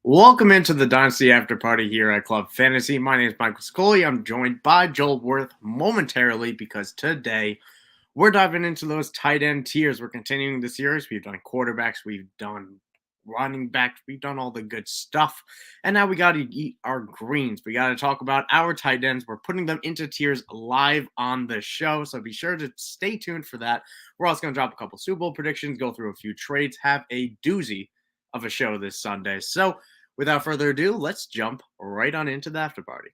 Welcome into the Dynasty After Party here at Club Fantasy. My name is Michael Sicoli. I'm joined by Joel Wirth momentarily because today we're diving into those tight end tiers. We're continuing the series. We've done quarterbacks, we've done running backs, we've done all the good stuff. And now we got to eat our greens. We got to talk about our tight ends. We're putting them into tiers live on the show. So be sure to stay tuned for that. We're also going to drop a couple Super Bowl predictions, go through a few trades, have a doozy of a show this Sunday. So without further ado, let's jump right on into the after party.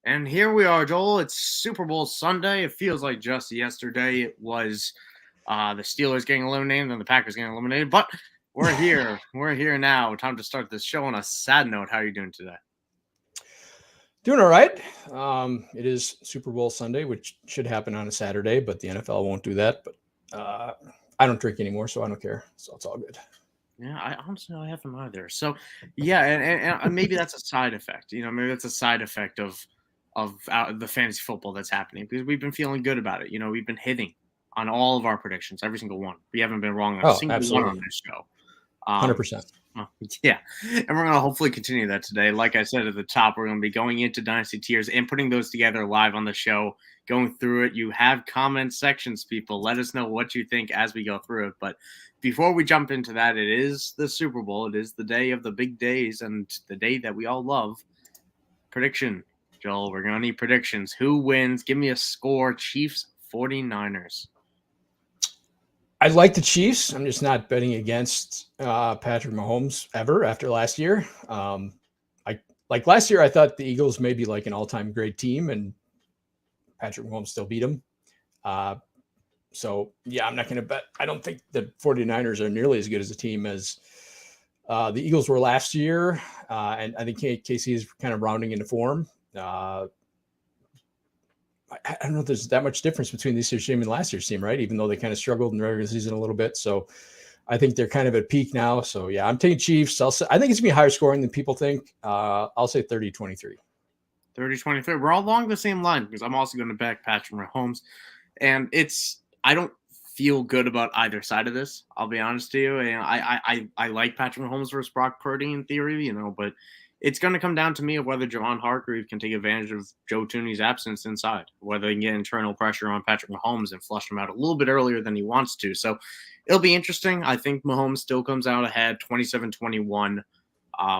And here we are, Joel. It's Super Bowl Sunday. It feels like just yesterday it was the Steelers getting eliminated and the Packers getting eliminated. But we're here. We're here now. Time to start this show on a sad note. How are you doing today? Doing all right. It is Super Bowl Sunday, which should happen on a Saturday, but the NFL won't do that. But I don't drink anymore, so I don't care. So it's all good. Yeah, I honestly I haven't either. So yeah, and maybe that's a side effect. Maybe that's a side effect of the fantasy football that's happening because we've been feeling good about it. We've been hitting on all of our predictions, every single one. We haven't been wrong on a single one on this show. 100%. Yeah, and we're going to hopefully continue that today. Like I said at the top, we're going to be going into Dynasty tiers and putting those together live on the show, going through it. You have comment sections, people. Let us know what you think as we go through it. But before we jump into that, it is the Super Bowl. It is the day of the big days and the day that we all love. Prediction, Joel. We're going to need predictions. Who wins? Give me a score. Chiefs, 49ers. I like the Chiefs. I'm just not betting against Patrick Mahomes ever after last year. Like last year, I thought the Eagles may be like an all-time great team, and Patrick Mahomes still beat them. So, yeah, I'm not going to bet. I don't think the 49ers are nearly as good as a team as the Eagles were last year, and I think KC is kind of rounding into form. I don't know if there's that much difference between this year's team and last year's team, right? Even though they kind of struggled in the regular season a little bit. So I think they're kind of at peak now. So, yeah, I'm taking Chiefs. I think it's going to be higher scoring than people think. I'll say 30-23. 30-23. We're all along the same line because I'm also going to back Patrick Mahomes. And I don't feel good about either side of this. I'll be honest to you. And I like Patrick Mahomes versus Brock Purdy in theory, but it's going to come down to me of whether Javon Hargrave can take advantage of Joe Thuney's absence inside, whether he can get internal pressure on Patrick Mahomes and flush him out a little bit earlier than he wants to. So it'll be interesting. I think Mahomes still comes out ahead 27-21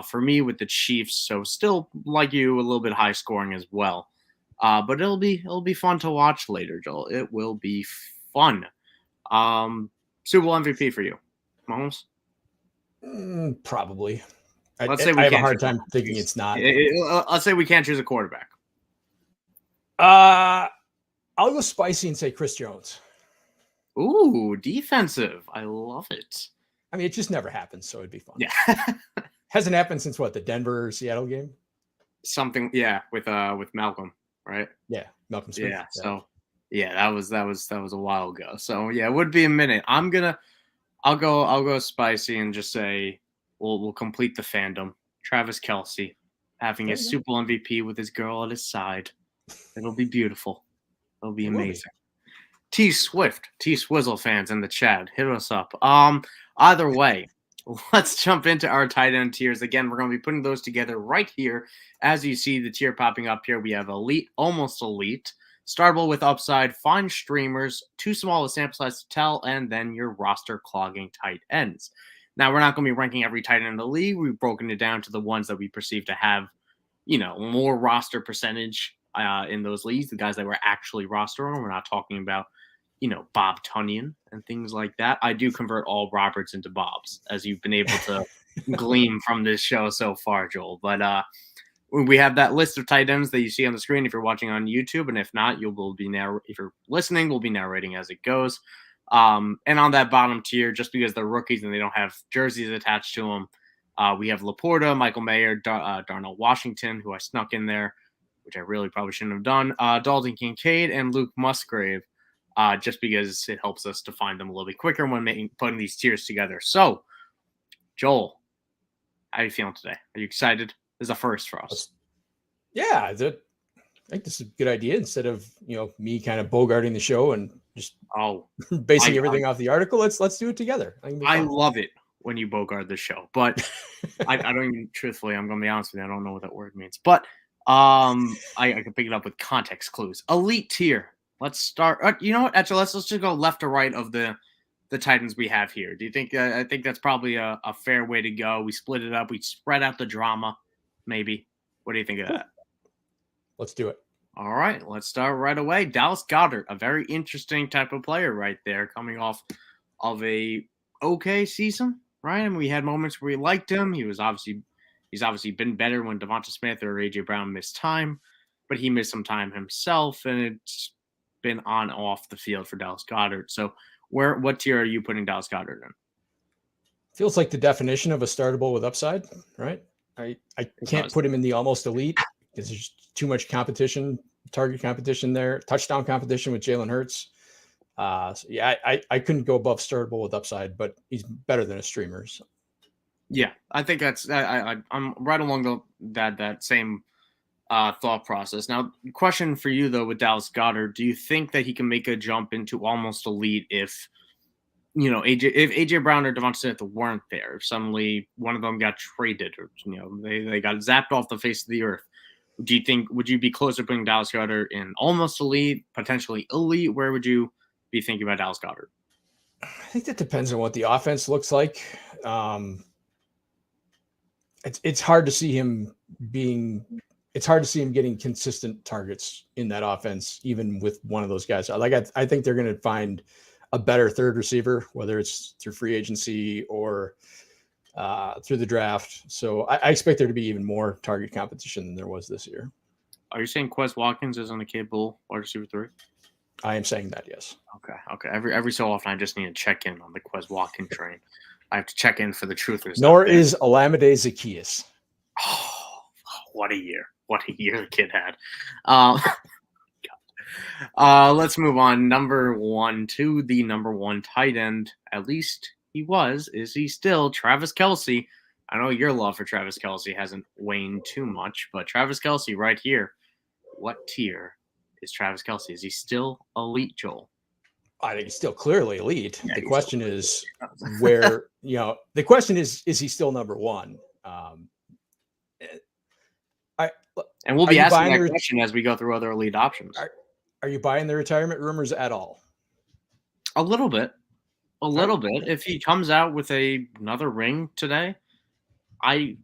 for me with the Chiefs. So still, like you, a little bit high scoring as well. But it'll be fun to watch later, Joel. It will be fun. Super Bowl MVP for you, Mahomes? Probably. Let's say I have a hard time thinking it's not. Let's say we can't choose a quarterback. I'll go spicy and say Chris Jones. Ooh, defensive. I love it. I mean, it just never happens, so it'd be fun. Yeah. Hasn't happened since what, the Denver-Seattle game? Something, yeah, with Malcolm, right? Yeah, Malcolm Smith. Yeah, so yeah, that was a while ago. So yeah, it would be a minute. I'll go spicy and just say we'll complete the fandom. Travis Kelce having his Super Bowl MVP with his girl at his side. It'll be beautiful. It'll be amazing. T-Swizzle fans in the chat, hit us up. Either way, let's jump into our tight end tiers. Again, we're going to be putting those together right here. As you see the tier popping up here, we have elite, almost elite, startable with upside, fine streamers, too small a sample size to tell, and then your roster clogging tight ends. Now, we're not going to be ranking every tight end in the league. We've broken it down to the ones that we perceive to have, more roster percentage in those leagues, the guys that were actually rostering. We're not talking about, Bob Tunyon and things like that. I do convert all Roberts into Bobs, as you've been able to glean from this show so far, Joel. But we have that list of tight ends that you see on the screen if you're watching on YouTube, and if not, if you're listening, we'll be narrating as it goes. And on that bottom tier, just because they're rookies and they don't have jerseys attached to them, we have LaPorta, Michael Mayer, Darnell Washington, who I snuck in there, which I really probably shouldn't have done, Dalton Kincaid, and Luke Musgrave, just because it helps us to find them a little bit quicker when putting these tiers together. So, Joel, how are you feeling today? Are you excited? This is a first for us. Yeah, I think this is a good idea instead of, me kind of bogarting the show and just basing I everything off the article. Let's do it together. I love it when you bogart the show, but I don't even, truthfully, I'm going to be honest with you, I don't know what that word means, but I can pick it up with context clues. Elite tier. Let's start. You know what? Actually, let's just go left to right of the Titans we have here. Do you think? I think that's probably a fair way to go. We split it up. We spread out the drama, maybe. What do you think of that? Let's do it. All right, let's start right away. Dallas Goedert, a very interesting type of player right there, coming off of a okay season, right? And we had moments where we liked him. He's obviously been better when Devonta Smith or AJ Brown missed time, but he missed some time himself, and it's been on off the field for Dallas Goedert. So, what tier are you putting Dallas Goedert in? Feels like the definition of a startable with upside, right? I can't put him in the almost elite because there's too much competition, target competition there, touchdown competition with Jalen Hurts. I couldn't go above startable with upside, but he's better than a streamer. So. Yeah, I think that's I'm right along that same thought process. Now, question for you though with Dallas Goedert, do you think that he can make a jump into almost elite if AJ Brown or Devonta Smith weren't there? If suddenly one of them got traded, or they got zapped off the face of the earth, would you be closer putting Dallas Goedert in almost elite, potentially elite? Where would you be thinking about Dallas Goedert? I think that depends on what the offense looks like. It's hard to see him getting consistent targets in that offense, even with one of those guys. I think they're going to find a better third receiver, whether it's through free agency or through the draft. So I expect there to be even more target competition than there was this year. Are you saying Quez Watkins isn't a capable wide receiver 3? I am saying that, yes. Okay. Every so often, I just need to check in on the Quez Watkins train. I have to check in for the truthers. Nor is Olamide Zaccheaus. Oh, what a year! What a year the kid had. Let's move on. Number 1 to the number 1 tight end. At least he was. Is he still? Travis Kelce. I know your love for Travis Kelce hasn't waned too much, but Travis Kelce right here. What tier is Travis Kelce? Is he still elite, Joel? I think he's still clearly elite. Yeah, the question is where, the question is he still number 1? And we'll be asking that question as we go through other elite options. Are you buying the retirement rumors at all? A little bit. If he comes out with another ring today, I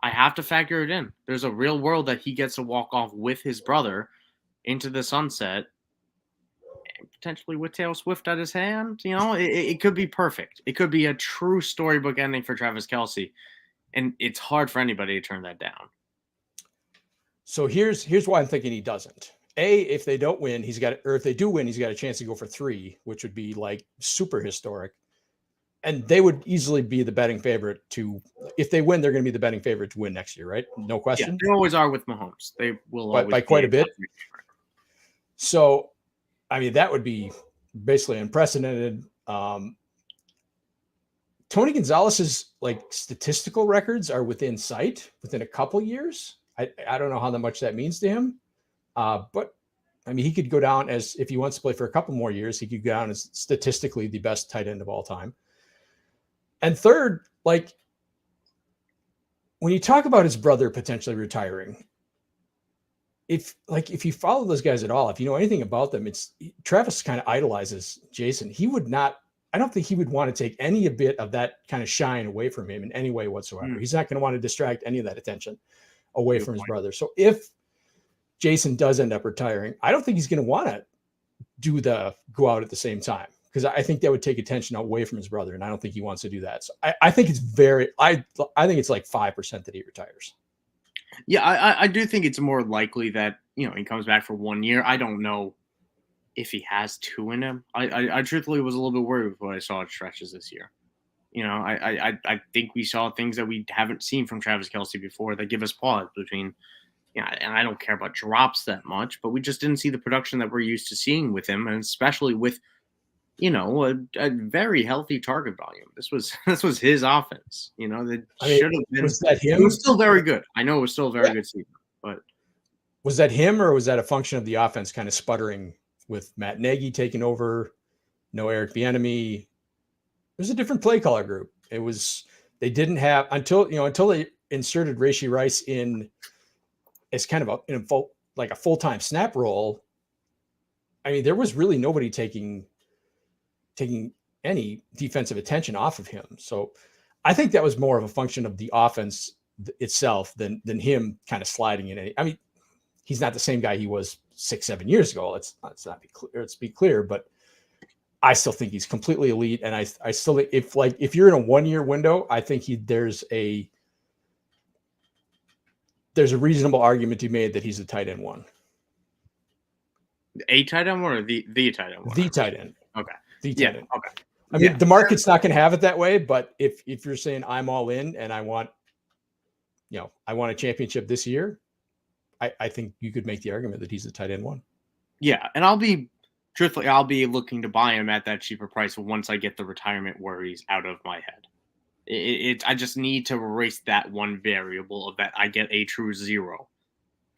have to factor it in. There's a real world that he gets to walk off with his brother into the sunset, and potentially with Taylor Swift at his hand. It could be perfect. It could be a true storybook ending for Travis Kelce, and it's hard for anybody to turn that down. So here's why I'm thinking he doesn't. If they don't win, if they do win, he's got a chance to go for 3, which would be like super historic. And they would easily be the betting favorite if they win, they're going to be the betting favorite to win next year, right? No question. Yeah, they always are with Mahomes. They will always by quite a bit. So, I mean, that would be basically unprecedented. Tony Gonzalez's statistical records are within sight within a couple years. I don't know how much that means to him. But I mean, he could go down as, if he wants to play for a couple more years, he could go down as statistically the best tight end of all time. And third, when you talk about his brother potentially retiring, if you follow those guys at all, if you know anything about them, Travis kind of idolizes Jason. I don't think he would want to take any bit of that kind of shine away from him in any way whatsoever. He's not going to want to distract any of that attention away from his brother. So if Jason does end up retiring, I don't think he's going to want to go out at the same time, because I think that would take attention away from his brother, and I don't think he wants to do that. So I think it's I think it's like 5% that he retires. Yeah, I do think it's more likely that he comes back for 1 year. I don't know if he has 2 in him. I truthfully was a little bit worried with what I saw at stretches this year. I think we saw things that we haven't seen from Travis Kelce before that give us pause between. And I don't care about drops that much, but we just didn't see the production that we're used to seeing with him, and especially with, a very healthy target volume. This was his offense. That should have been. Was that him? It was still very good. I know it was still a very good season, but Was that him, or was that a function of the offense kind of sputtering with Matt Nagy taking over? No Eric Bieniemy. It was a different play caller group. They didn't have until they inserted Rashee Rice in as kind of a full-time snap role. I mean, there was really nobody taking any defensive attention off of him. So I think that was more of a function of the offense itself than him kind of sliding in. I mean, he's not the same guy he was 6-7 years ago. Let's be clear, but I still think he's completely elite. And I still, if you're in a 1 year window, I think there's a reasonable argument to be made that he's a tight end one. A tight end one or the tight end one? The tight end. Okay. The tight end. Okay. I mean, the market's not going to have it that way, but if you're saying I'm all in and I want a championship this year, I think you could make the argument that he's a tight end one. Yeah. And I'll be looking to buy him at that cheaper price once I get the retirement worries out of my head. I just need to erase that one variable of that I get a true zero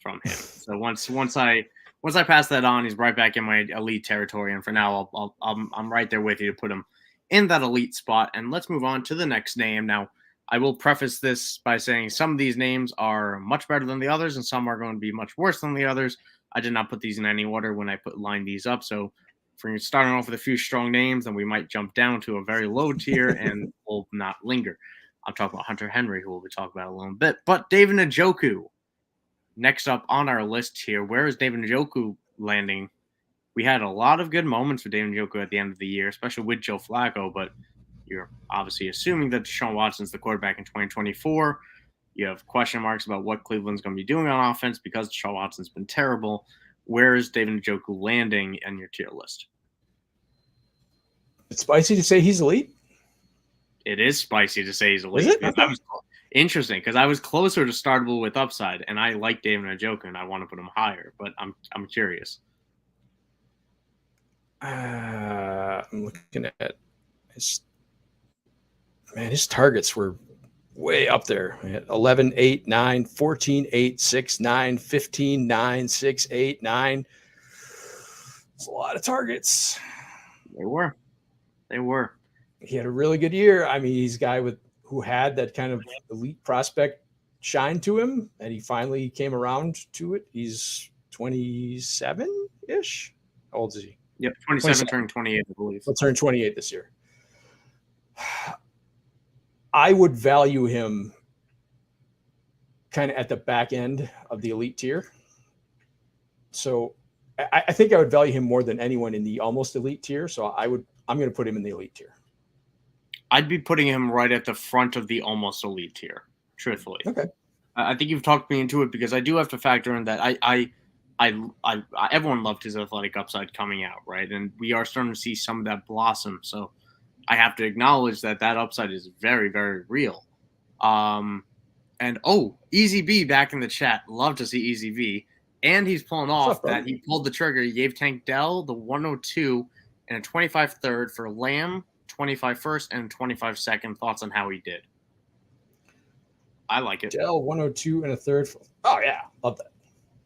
from him. So once I pass that on, he's right back in my elite territory. And for now, I'm right there with you to put him in that elite spot. And let's move on to the next name. Now, I will preface this by saying some of these names are much better than the others, and some are going to be much worse than the others. I did not put these in any order when I line these up. So if we're starting off with a few strong names, then we might jump down to a very low tier and we'll not linger. I'm talking about Hunter Henry, who we'll be talking about a little bit. But David Njoku, next up on our list here. Where is David Njoku landing? We had a lot of good moments for David Njoku at the end of the year, especially with Joe Flacco, but you're obviously assuming that Deshaun Watson's the quarterback in 2024. You have question marks about what Cleveland's going to be doing on offense because Deshaun Watson's been terrible. Where is David Njoku landing in your tier list? It's spicy to say he's elite. It is spicy to say he's elite. Interesting, because I was closer to startable with upside, and I like David Njoku, and I want to put him higher, but I'm curious. I'm looking at his targets were way up there. 11, 8, 9, 14, 8, 6, 9, 15, 9, 6, 8, 9. It's a lot of targets. They were. He had a really good year. I mean, he's a guy who had that kind of elite prospect shine to him, and he finally came around to it. He's 27-ish. How old is he? Yep, 27 turning 28, I believe. He'll turn 28 this year. I would value him kind of at the back end of the elite tier. So I think I would value him more than anyone in the almost elite tier. So I'm going to put him in the elite tier. I'd be putting him right at the front of the almost elite tier, truthfully. Okay. I think you've talked me into it because I do have to factor in that everyone loved his athletic upside coming out, right? And we are starting to see some of that blossom. So I have to acknowledge that upside is very, very real. Easy B back in the chat. Love to see Easy V. And he's pulling off that he pulled the trigger. He gave Tank Dell the 102 and a 25 third for Lamb, 25 first, and 25 second. Thoughts on how he did? I like it. Dell 102 and a third. Oh yeah, love that.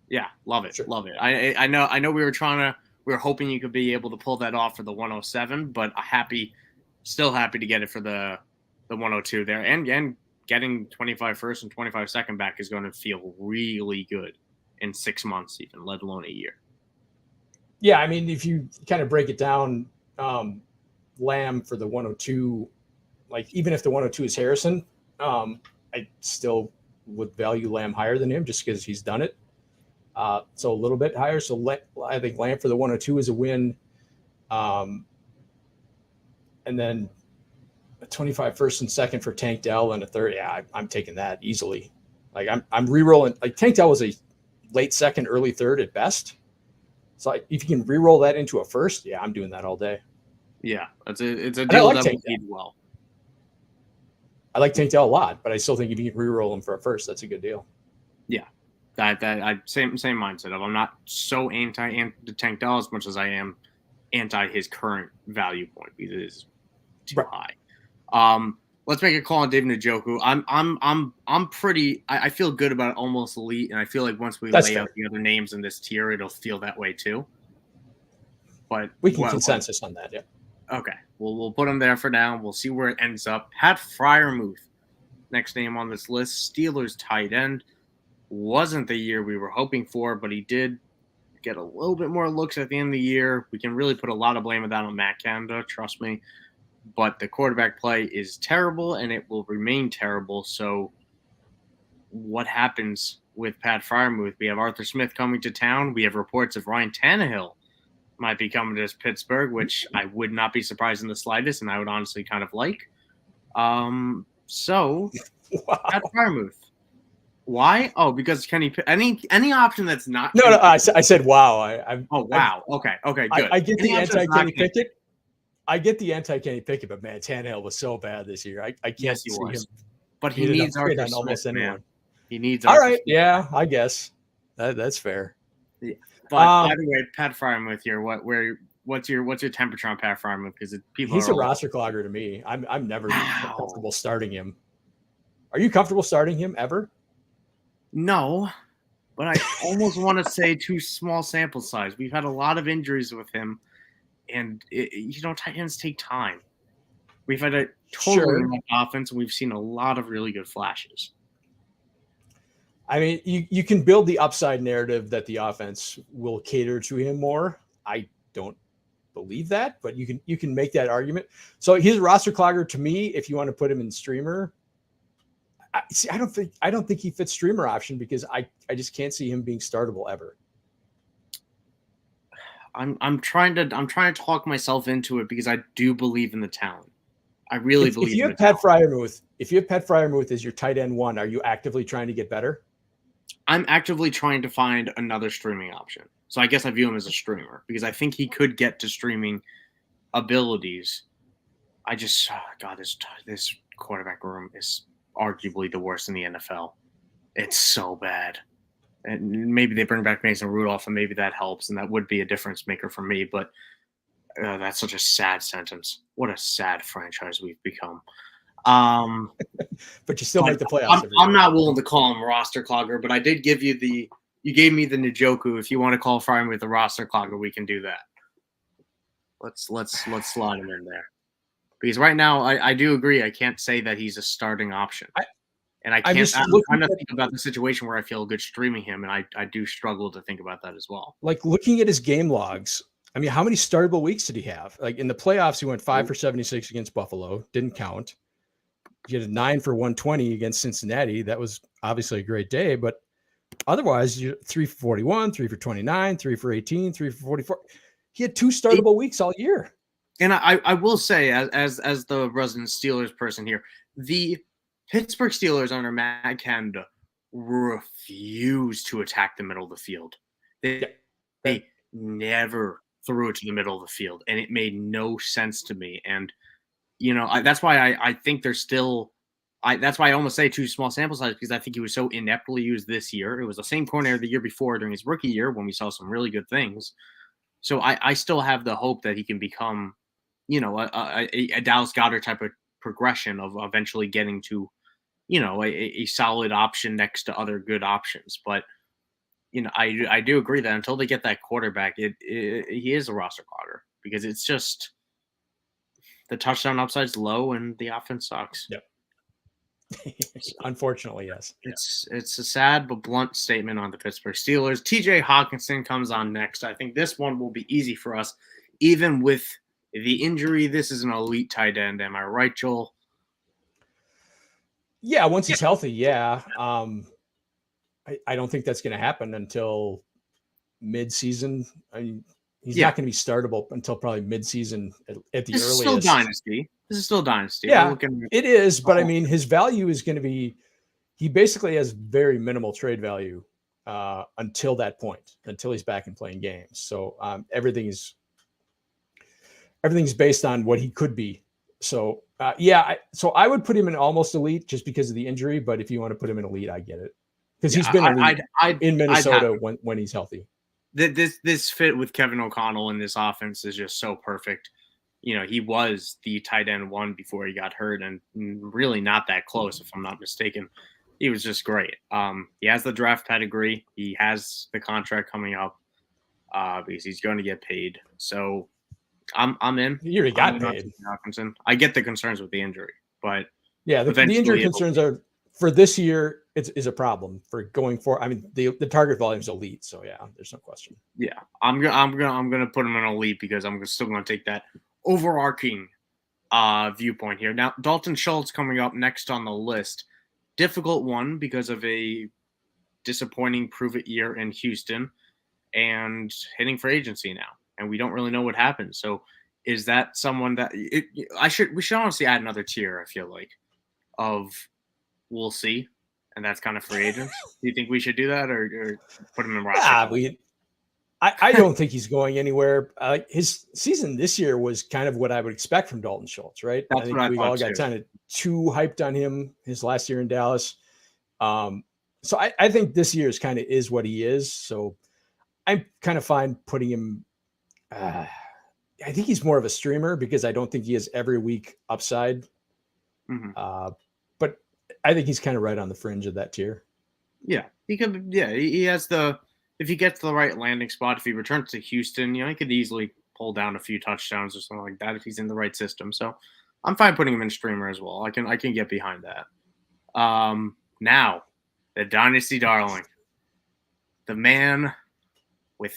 Yeah, love it. Sure. Love it. I know we were hoping you could be able to pull that off for the 107, but still happy to get it for the 102 there. And getting 25 first and 25 second back is going to feel really good in 6 months, even, let alone a year. Yeah, I mean, if you kind of break it down, Lamb for the 102, like even if the 102 is Harrison, I still would value Lamb higher than him just because he's done it. So a little bit higher. So I think Lamb for the 102 is a win. And then a 25 first and second for Tank Dell and a third. Yeah, I'm taking that easily. Like I'm re-rolling. Like Tank Dell was a late second, early third at best. So if you can re-roll that into a first, yeah, I'm doing that all day. Yeah, it's a deal that would feed well. I like Tank Dell a lot, but I still think if you can re-roll him for a first, that's a good deal. Yeah, same mindset of I'm not so anti Tank Dell as much as I am anti his current value point because it is too high. let's make a call on David Njoku. I feel good about almost elite, and I feel like once we lay out the other names in this tier, it'll feel that way too. But we can consensus on that, yeah. Okay, we'll put him there for now. We'll see where it ends up. Pat Frieirmuth, next name on this list, Steelers tight end. Wasn't the year we were hoping for, but he did get a little bit more looks at the end of the year. We can really put a lot of blame of that on Matt Canada, trust me. But the quarterback play is terrible, and it will remain terrible. So what happens with Pat Frieirmuth? We have Arthur Smith coming to town. We have reports of Ryan Tannehill might be coming to Pittsburgh, which I would not be surprised in the slightest, and I would honestly kind of like. So Pat Frieirmuth. Why? Oh, because can he any option that's not? No, I said wow. Oh wow. Okay, good. I get the anti-Kenny Pickett. I get the anti-Kenny Pickett, but man, Tannehill was so bad this year. I can't see him. But he needs Arthur Smith, almost anyone. He needs. All right, yeah, I guess that's fair. Yeah. But by the way, Pat Frieirmuth here. What's your temperature on Pat Frieirmuth? Because he's a roster clogger to me. I'm never comfortable starting him. Are you comfortable starting him ever? No, but I almost want to say too small sample size. We've had a lot of injuries with him, and tight ends take time. We've had a totally new offense, and we've seen a lot of really good flashes. I mean, you can build the upside narrative that the offense will cater to him more. I don't believe that, but you can make that argument. So he's a roster clogger to me. If you want to put him in streamer, I don't think he fits streamer option because I just can't see him being startable ever. I'm trying to talk myself into it because I do believe in the talent. I really believe. If you have Pat Frieirmuth as your tight end one, are you actively trying to get better? I'm actively trying to find another streaming option. So I guess I view him as a streamer because I think he could get to streaming abilities. I just this quarterback room is arguably the worst in the NFL. It's so bad. And maybe they bring back Mason Rudolph and maybe that helps, and that would be a difference maker for me. But that's such a sad sentence. What a sad franchise we've become. But you still make the playoffs. I'm not willing to call him a roster clogger, but I did give you you gave me the Njoku. If you want to call Frieirmuth a roster clogger, we can do that. Let's slot him in there. Because right now, I do agree. I can't say that he's a starting option. I'm trying to think about the situation where I feel good streaming him, and I do struggle to think about that as well. Like looking at his game logs, I mean, how many startable weeks did he have? Like in the playoffs, he went 5 for 76 against Buffalo. Didn't count. He had a 9 for 120 against Cincinnati. That was obviously a great day, but otherwise, 3 for 41, 3 for 29, 3 for 18, 3 for 44. He had 2 startable weeks all year. And I will say, as the resident Steelers person here, the Pittsburgh Steelers under Matt Canada refuse to attack the middle of the field. They never threw it to the middle of the field, and it made no sense to me. And that's why I think there's still. That's why I almost say too small sample size because I think he was so ineptly used this year. It was the same corner the year before during his rookie year when we saw some really good things. So I still have the hope that he can become, a Dallas Goedert type of progression of eventually getting to, a solid option next to other good options. But, I do agree that until they get that quarterback, he is a roster clogger because it's just the touchdown upside's low and the offense sucks. Yep. Unfortunately, yes. It's a sad but blunt statement on the Pittsburgh Steelers. TJ Hockenson comes on next. I think this one will be easy for us. Even with the injury, this is an elite tight end. Am I right, Joel? Yeah, once he's healthy, yeah. I don't think that's going to happen until mid-season. I mean, he's not going to be startable until probably mid-season at the earliest. Still dynasty. This is still dynasty. Yeah, it is. But I mean, his value is going to be, he basically has very minimal trade value until that point, until he's back and playing games. So everything's based on what he could be. So so I would put him in almost elite just because of the injury. But if you want to put him in elite, I get it because he's been elite in Minnesota when he's healthy. This fit with Kevin O'Connell in this offense is just so perfect. he was the tight end one before he got hurt, and really not that close, if I'm not mistaken. He was just great. He has the draft pedigree. He has the contract coming up because he's going to get paid. So I'm in. He already got paid. Hockenson. I get the concerns with the injury, but yeah, the injury concerns are for this year. Is a problem for going forward. I mean, the target volume is elite, so yeah, there's no question. Yeah, I'm gonna put him in elite because I'm still gonna take that overarching viewpoint here. Now, Dalton Schultz coming up next on the list. Difficult one because of a disappointing prove-it year in Houston and hitting free agency now, and we don't really know what happened. So, is that someone that we should honestly add another tier? I feel like of we'll see, and that's kind of free agents. Do you think we should do that or put him in roster? I don't think he's going anywhere. His season this year was kind of what I would expect from Dalton Schultz, right? That's I think what I we all got too. kind of too hyped on him his last year in Dallas. So I think this year's kind of is what he is. So I'm kind of fine putting him. I think he's more of a streamer because I don't think he has every week upside. Mm-hmm. But I think he's kind of right on the fringe of that tier. Yeah, he could. Yeah, he has the. If he gets the right landing spot, if he returns to Houston, he could easily pull down a few touchdowns or something like that if he's in the right system. So I'm fine putting him in streamer as well. I can get behind that. Now, the Dynasty darling, the man with,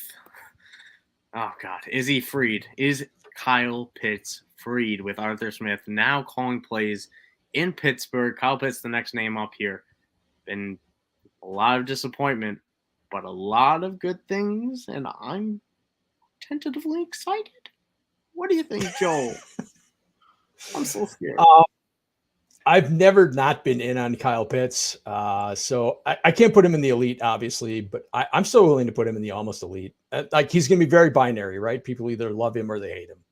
oh God, is he freed? Is Kyle Pitts freed with Arthur Smith now calling plays in Pittsburgh? Kyle Pitts, the next name up here. Been a lot of disappointment, but a lot of good things, and I'm tentatively excited. What do you think, Joel? I'm so scared. I've never not been in on Kyle Pitts, so I can't put him in the elite, obviously, but I'm still willing to put him in the almost elite. Like he's going to be very binary, right? People either love him or they hate him,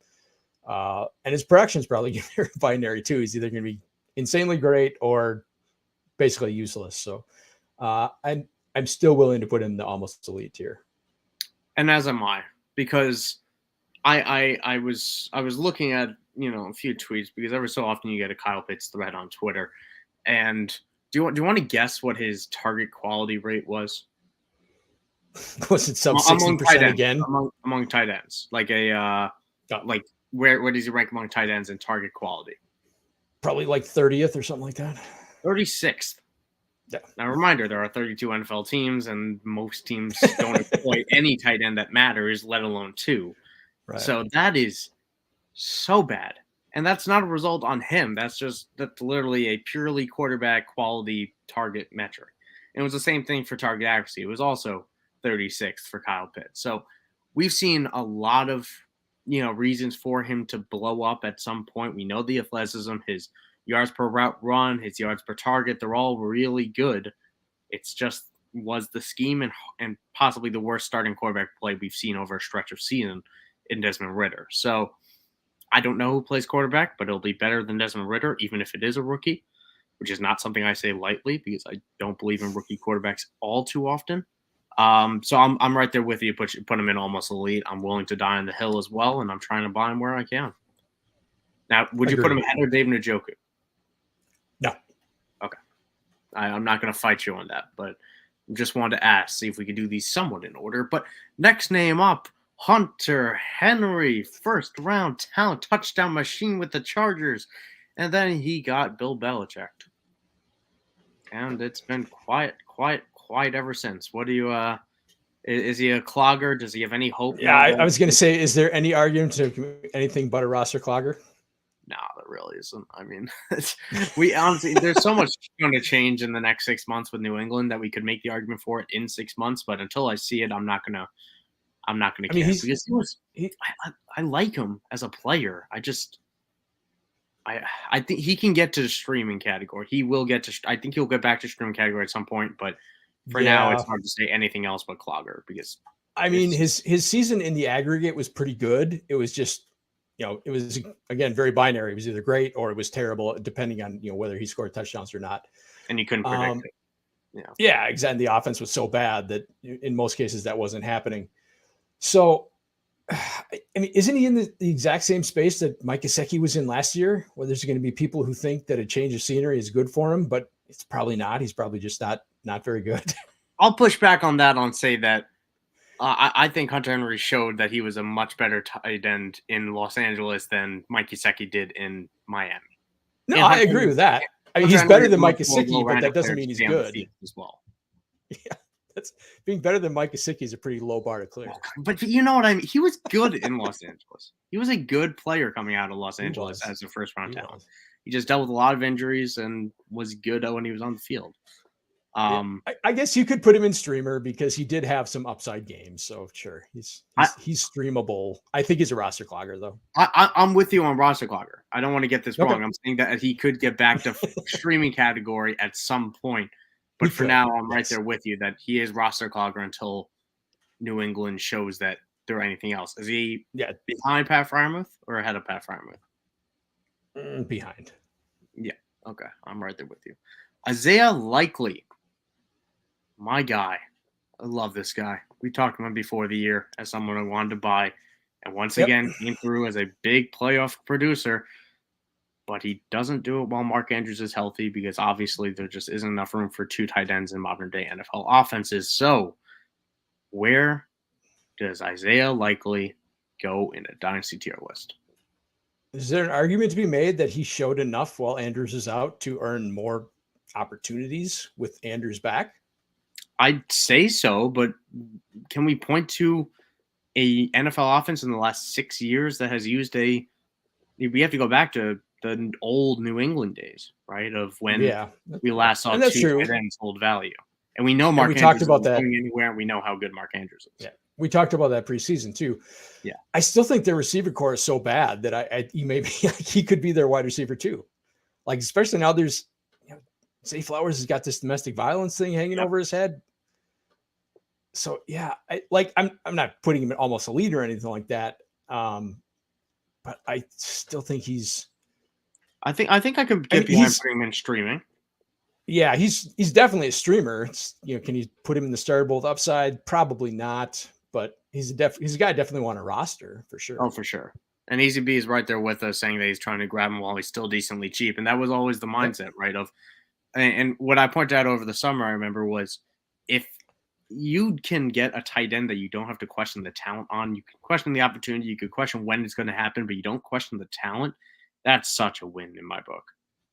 and his production is probably going to be very binary too. He's either going to be insanely great or basically useless. So I'm still willing to put him in the almost elite tier. And as am I, because I was looking at a few tweets because every so often you get a Kyle Pitts thread on Twitter, and do you want to guess what his target quality rate was? Was it sub 60% again? Among tight ends, like like where does he rank among tight ends in target quality? Probably like 30th or something like that. 36th. Yeah. Now, reminder, there are 32 NFL teams, and most teams don't employ any tight end that matters, let alone two. Right. So that is so bad. And that's not a result on him. That's literally a purely quarterback quality target metric. And it was the same thing for target accuracy. It was also 36th for Kyle Pitts. So we've seen a lot of, reasons for him to blow up at some point. We know the athleticism, his yards per route run, his yards per target, they're all really good. It's just was the scheme and possibly the worst starting quarterback play we've seen over a stretch of season in Desmond Ridder. So I don't know who plays quarterback, but it'll be better than Desmond Ridder, even if it is a rookie, which is not something I say lightly because I don't believe in rookie quarterbacks all too often. So I'm right there with you. Put him in almost elite. I'm willing to die on the hill as well, and I'm trying to buy him where I can. Now, would you put him ahead of David Njoku? No. Okay. I'm not going to fight you on that, but just wanted to ask, see if we could do these somewhat in order. But next name up, Hunter Henry, first round talent, touchdown machine with the Chargers. And then he got Bill Belichick. And it's been quiet ever since. What do you, is he a clogger? Does he have any hope? Yeah, I was going to say, is there any argument to anything but a roster clogger? No, there really isn't. I mean, we honestly, there's so much going to change in the next 6 months with New England that we could make the argument for it in 6 months. But until I see it, I'm not gonna care because I like him as a player. I think he can get to the streaming category. He will get to. I think he'll get back to streaming category at some point. But for now, it's hard to say anything else but clogger because. I mean, his season in the aggregate was pretty good. It was just. It was, again, very binary. It was either great or it was terrible, depending on, whether he scored touchdowns or not. And you couldn't predict it. Yeah, exactly. The offense was so bad that in most cases that wasn't happening. So I mean, isn't he in the exact same space that Mike Gesicki was in last year, where there's going to be people who think that a change of scenery is good for him, but it's probably not. He's probably just not very good. I'll push back on that and say that I think Hunter Henry showed that he was a much better tight end in Los Angeles than Mike Gesicki did in Miami. No, I agree with that. I mean, he's better than Mike Gesicki, but that doesn't mean he's good. As well. Yeah, that's being better than Mike Gesicki is a pretty low bar to clear. But you know what I mean? He was good in Los Angeles. He was a good player coming out of Los Angeles as a first-round talent. He just dealt with a lot of injuries and was good when he was on the field. I guess you could put him in streamer because he did have some upside games. So sure, he's streamable. I think he's a roster clogger though. I'm with you on roster clogger. I don't want to get this wrong. I'm saying that he could get back to streaming category at some point. But for now, I'm right there with you that he is roster clogger until New England shows that they're anything else. Is he behind Pat Frieirmuth or ahead of Pat Frieirmuth? Behind. Yeah. Okay. I'm right there with you. Isaiah Likely. My guy. I love this guy. We talked about him before the year as someone I wanted to buy. And once again, came through as a big playoff producer. But he doesn't do it while Mark Andrews is healthy because obviously there just isn't enough room for two tight ends in modern-day NFL offenses. So where does Isaiah Likely go in a dynasty tier list? Is there an argument to be made that he showed enough while Andrews is out to earn more opportunities with Andrews back? I'd say so, but can we point to a NFL offense in the last 6 years that has used we have to go back to the old New England days, right? Of when we last saw two tight ends hold value. And we know Mark Andrews talked about that going anywhere, and we know how good Mark Andrews is. Yeah. We talked about that preseason too. Yeah. I still think their receiver core is so bad that he could be their wide receiver too. Like, especially now there's, Zay Flowers has got this domestic violence thing hanging over his head. So yeah, I'm not putting him in almost a lead or anything like that. But I still think he's. I think I could get behind putting him in streaming. Yeah, he's definitely a streamer. It's, can you put him in the starter bowl with upside? Probably not. But he's a guy I definitely want to roster for sure. Oh, for sure. And Easy B is right there with us saying that he's trying to grab him while he's still decently cheap, and that was always the mindset, right? And what I pointed out over the summer, I remember, was if you can get a tight end that you don't have to question the talent on, you can question the opportunity, you could question when it's going to happen, but you don't question the talent. That's such a win in my book.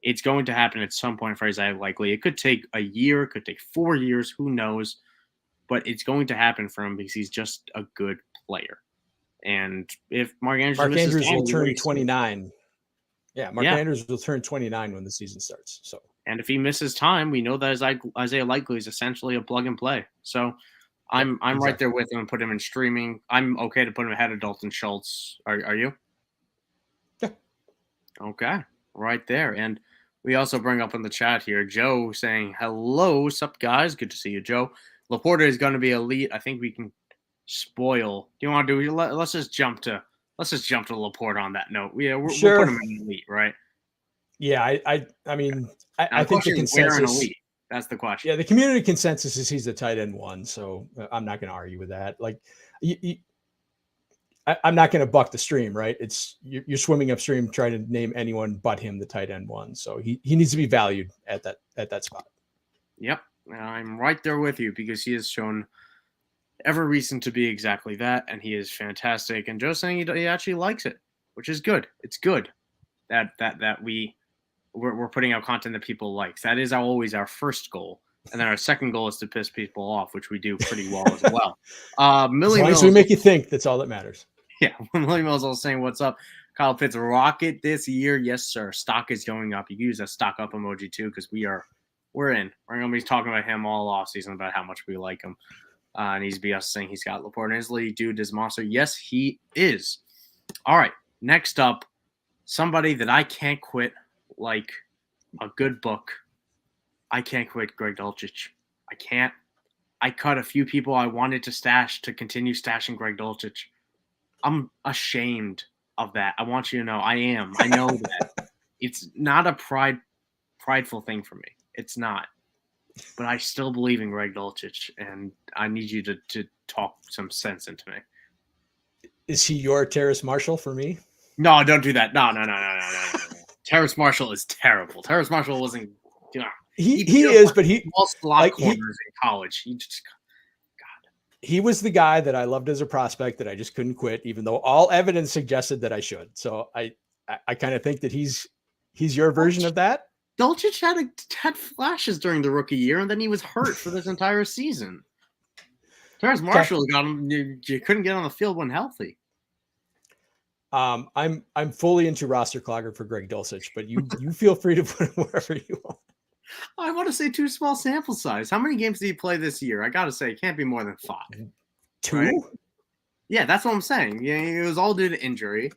It's going to happen at some point for Isaiah Likely. It could take a year, it could take 4 years, who knows? But it's going to happen for him because he's just a good player. And if Mark Andrews will turn 29. Yeah, Andrews will turn 29 when the season starts. So, and if he misses time, we know that Isaiah Likely is essentially a plug and play. So I'm right there with him and put him in streaming. I'm okay to put him ahead of Dalton Schultz. Are you? Yeah. Okay, right there. And we also bring up in the chat here, Joe saying, hello, sup guys? Good to see you, Joe. LaPorta is going to be elite. I think we can spoil. Do you want to do? Let's just jump to LaPorta on that note. Yeah, we'll put him in elite, right? Yeah, I mean, I think the consensus. Elite? That's the question. Yeah, the community consensus is he's the tight end one, so I'm not going to argue with that. Like, I'm not going to buck the stream, right? It's you're swimming upstream trying to name anyone but him the tight end one, so he needs to be valued at that spot. Yep, I'm right there with you because he has shown every reason to be exactly that, and he is fantastic. And Joe's saying he actually likes it, which is good. It's good that we're putting out content that people like. That is always our first goal. And then our second goal is to piss people off, which we do pretty well as well. Millie Mills, we make you think, that's all that matters. Yeah, Millie Mills also saying, what's up? Kyle Pitts rocket this year. Yes, sir. Stock is going up. You can use that stock up emoji too, because we're in. We're going to be talking about him all offseason about how much we like him. And he's us saying he's got LaPorta in his league. Dude is monster. Yes, he is. All right. Next up, somebody that I can't quit like a good book. I can't quit Greg Dulcich. I can't. I cut a few people I wanted to stash to continue stashing Greg Dulcich. I'm ashamed of that. I want you to know I am. I know that. It's not a prideful thing for me. It's not. But I still believe in Greg Dulcich, and I need you to talk some sense into me. Is he your Terrace Marshall for me? No, don't do that. No. Terrace Marshall is terrible. Terrace Marshall wasn't. He is, but he all slot corners in college. He was the guy that I loved as a prospect that I just couldn't quit, even though all evidence suggested that I should. So I kind of think that he's your version of that. Dulcich had flashes during the rookie year, and then he was hurt for this entire season. Terrace Marshall got him. You couldn't get on the field when healthy. I'm fully into roster clogger for Greg Dulcich, but you feel free to put him wherever you want. I want to say too small sample size. How many games did he play this year? I got to say, it can't be more than 5. 2? Right? Yeah, that's what I'm saying. Yeah, it was all due to injury.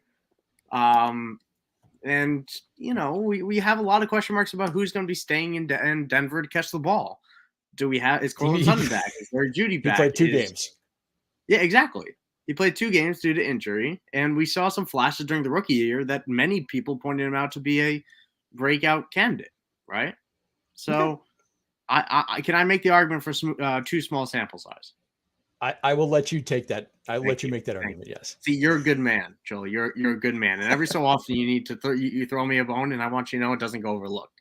And, we have a lot of question marks about who's going to be staying in Denver to catch the ball. Is Cortland Sutton back? Is there Judy back? He played 2 games. Yeah, exactly. He played 2 games due to injury, and we saw some flashes during the rookie year that many people pointed him out to be a breakout candidate, right? So, can I make the argument for too small sample size? I will let you take that. I'll let you make that argument. Yes. See, you're a good man, Joel. You're a good man, and every so often you need to you throw me a bone, and I want you to know it doesn't go overlooked,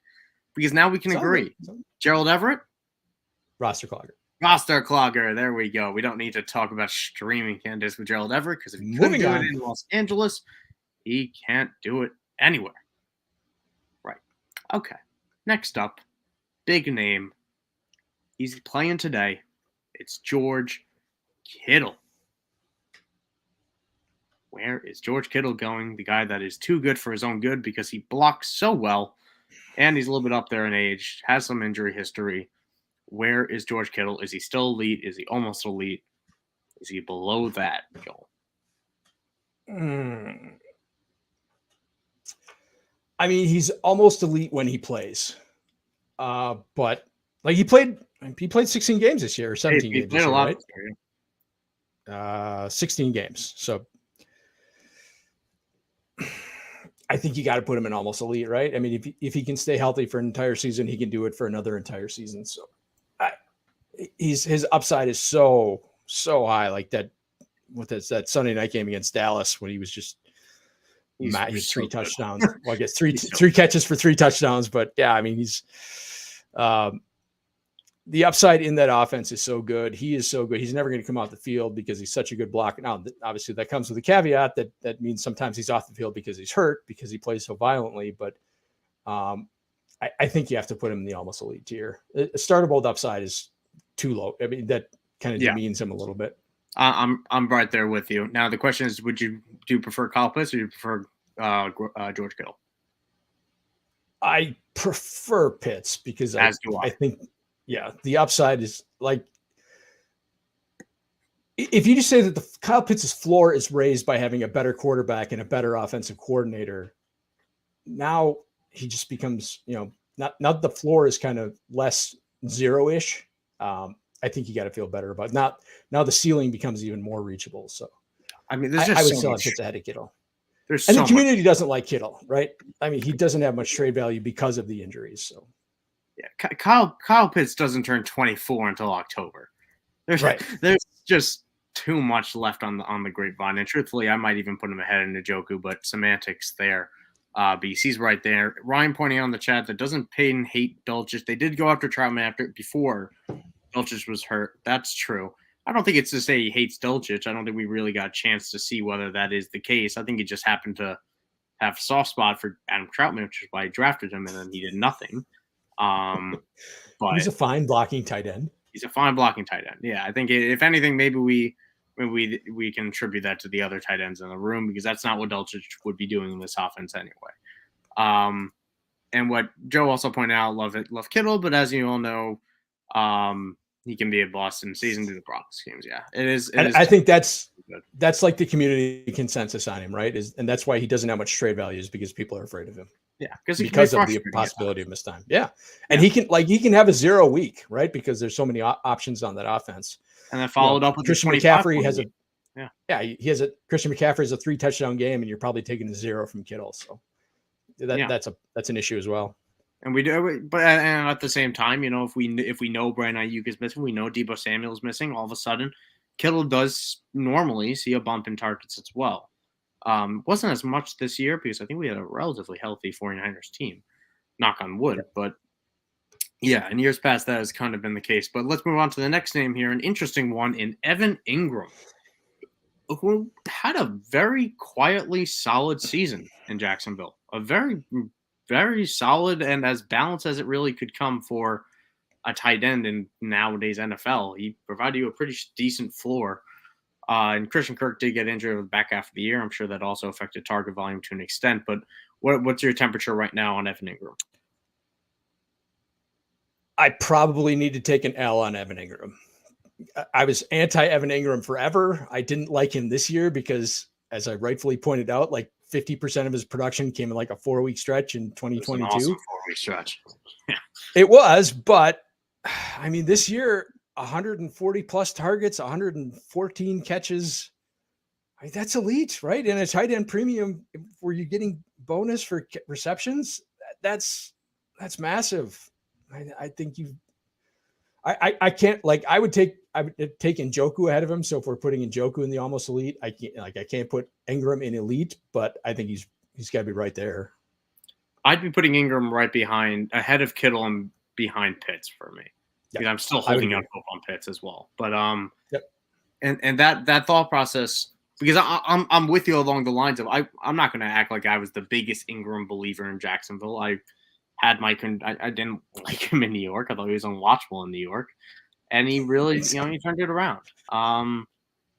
because now we can agree. Gerald Everett, roster clogger. Roster clogger. There we go. We don't need to talk about streaming candidates with Gerald Everett, because if he couldn't do it in Los Angeles, he can't do it anywhere. Right. Okay. Next up, big name. He's playing today. It's George Kittle. Where is George Kittle going? The guy that is too good for his own good because he blocks so well, and he's a little bit up there in age, has some injury history. Where is George Kittle? Is he still elite? Is he almost elite? Is he below that, Joel? I mean, he's almost elite when he plays. But like he played 16 games this year or 17 games this year, right? 16 games. So I think you got to put him in almost elite, right? I mean, if he can stay healthy for an entire season, he can do it for another entire season. So his upside is so high, like that with that Sunday night game against Dallas when he was just he's 3 touchdowns. Well, I guess three catches for 3 touchdowns, but yeah, I mean he's the upside in that offense is so good. He is so good. He's never going to come off the field because he's such a good blocker. Now, obviously, that comes with a caveat that means sometimes he's off the field because he's hurt, because he plays so violently. But I think you have to put him in the almost elite tier. Startable upside is too low. I mean, that kind of demeans him a little bit. I'm right there with you. Now, the question is, do you prefer Kyle Pitts or do you prefer George Kittle? I prefer Pitts because I think – yeah, the upside is like if you just say that the Kyle Pitts' floor is raised by having a better quarterback and a better offensive coordinator, now he just becomes, not the floor is kind of less 0-ish. I think you got to feel better about now the ceiling becomes even more reachable. So I mean, I would still have Pitts ahead of Kittle. And the community doesn't like Kittle, right? I mean, he doesn't have much trade value because of the injuries. So. Yeah, Kyle Pitts doesn't turn 24 until October. There's just too much left on the grapevine, and truthfully, I might even put him ahead of Njoku, but semantics there. BC's right there. Ryan pointing out in the chat that doesn't Payton hate Dulcich. They did go after Troutman before Dulcich was hurt. That's true. I don't think it's to say he hates Dulcich. I don't think we really got a chance to see whether that is the case. I think he just happened to have a soft spot for Adam Troutman, which is why he drafted him, and then he did nothing. But he's a fine blocking tight end. He's a fine blocking tight end. Yeah, I think if anything, maybe we can attribute that to the other tight ends in the room because that's not what Dulcich would be doing in this offense anyway. And what Joe also pointed out, love Kittle, but as you all know, he can be a Boston season to the Broncos games. Yeah, it is. I think that's like the community consensus on him, right? And that's why he doesn't have much trade value is because people are afraid of him. Yeah, because of the possibility of missed time. Yeah, and he can have a 0 week, right? Because there's so many options on that offense. And then followed up with Christian McCaffrey has Christian McCaffrey has a 3 touchdown game, and you're probably taking a 0 from Kittle. So that's an issue as well. And we do, but and at the same time, if we know Brandon Ayuk is missing, we know Deebo Samuel's missing. All of a sudden, Kittle does normally see a bump in targets as well. Wasn't as much this year because I think we had a relatively healthy 49ers team, knock on wood. Yeah. But yeah, in years past, that has kind of been the case. But let's move on to the next name here, an interesting one in Evan Engram, who had a very quietly solid season in Jacksonville. A very, very solid and as balanced as it really could come for a tight end in nowadays NFL. He provided you a pretty decent floor. And Christian Kirk did get injured in the back half of the year. I'm sure that also affected target volume to an extent. But what's your temperature right now on Evan Engram? I probably need to take an L on Evan Engram. I was anti-Evan Engram forever. I didn't like him this year because, as I rightfully pointed out, like 50% of his production came in like a 4-week stretch in 2022. It was an awesome 4-week stretch. Yeah. It was, but I mean, this year, 140 plus targets, 114 catches. I mean, that's elite, right? In a tight end premium, were you getting bonus for receptions? That's massive. I think I can't, like, I would take Njoku ahead of him. So if we're putting Njoku in the almost elite, I can't put Engram in elite, but I think he's got to be right there. I'd be putting Engram right ahead of Kittle and behind Pitts for me. Yep. I'm still holding out hope on Pitts as well. But yep. And that thought process, because I'm with you along the lines of I'm not going to act like I was the biggest Engram believer in Jacksonvile. I didn't like him in New York. I thought he was unwatchable in New York, and he really he turned it around.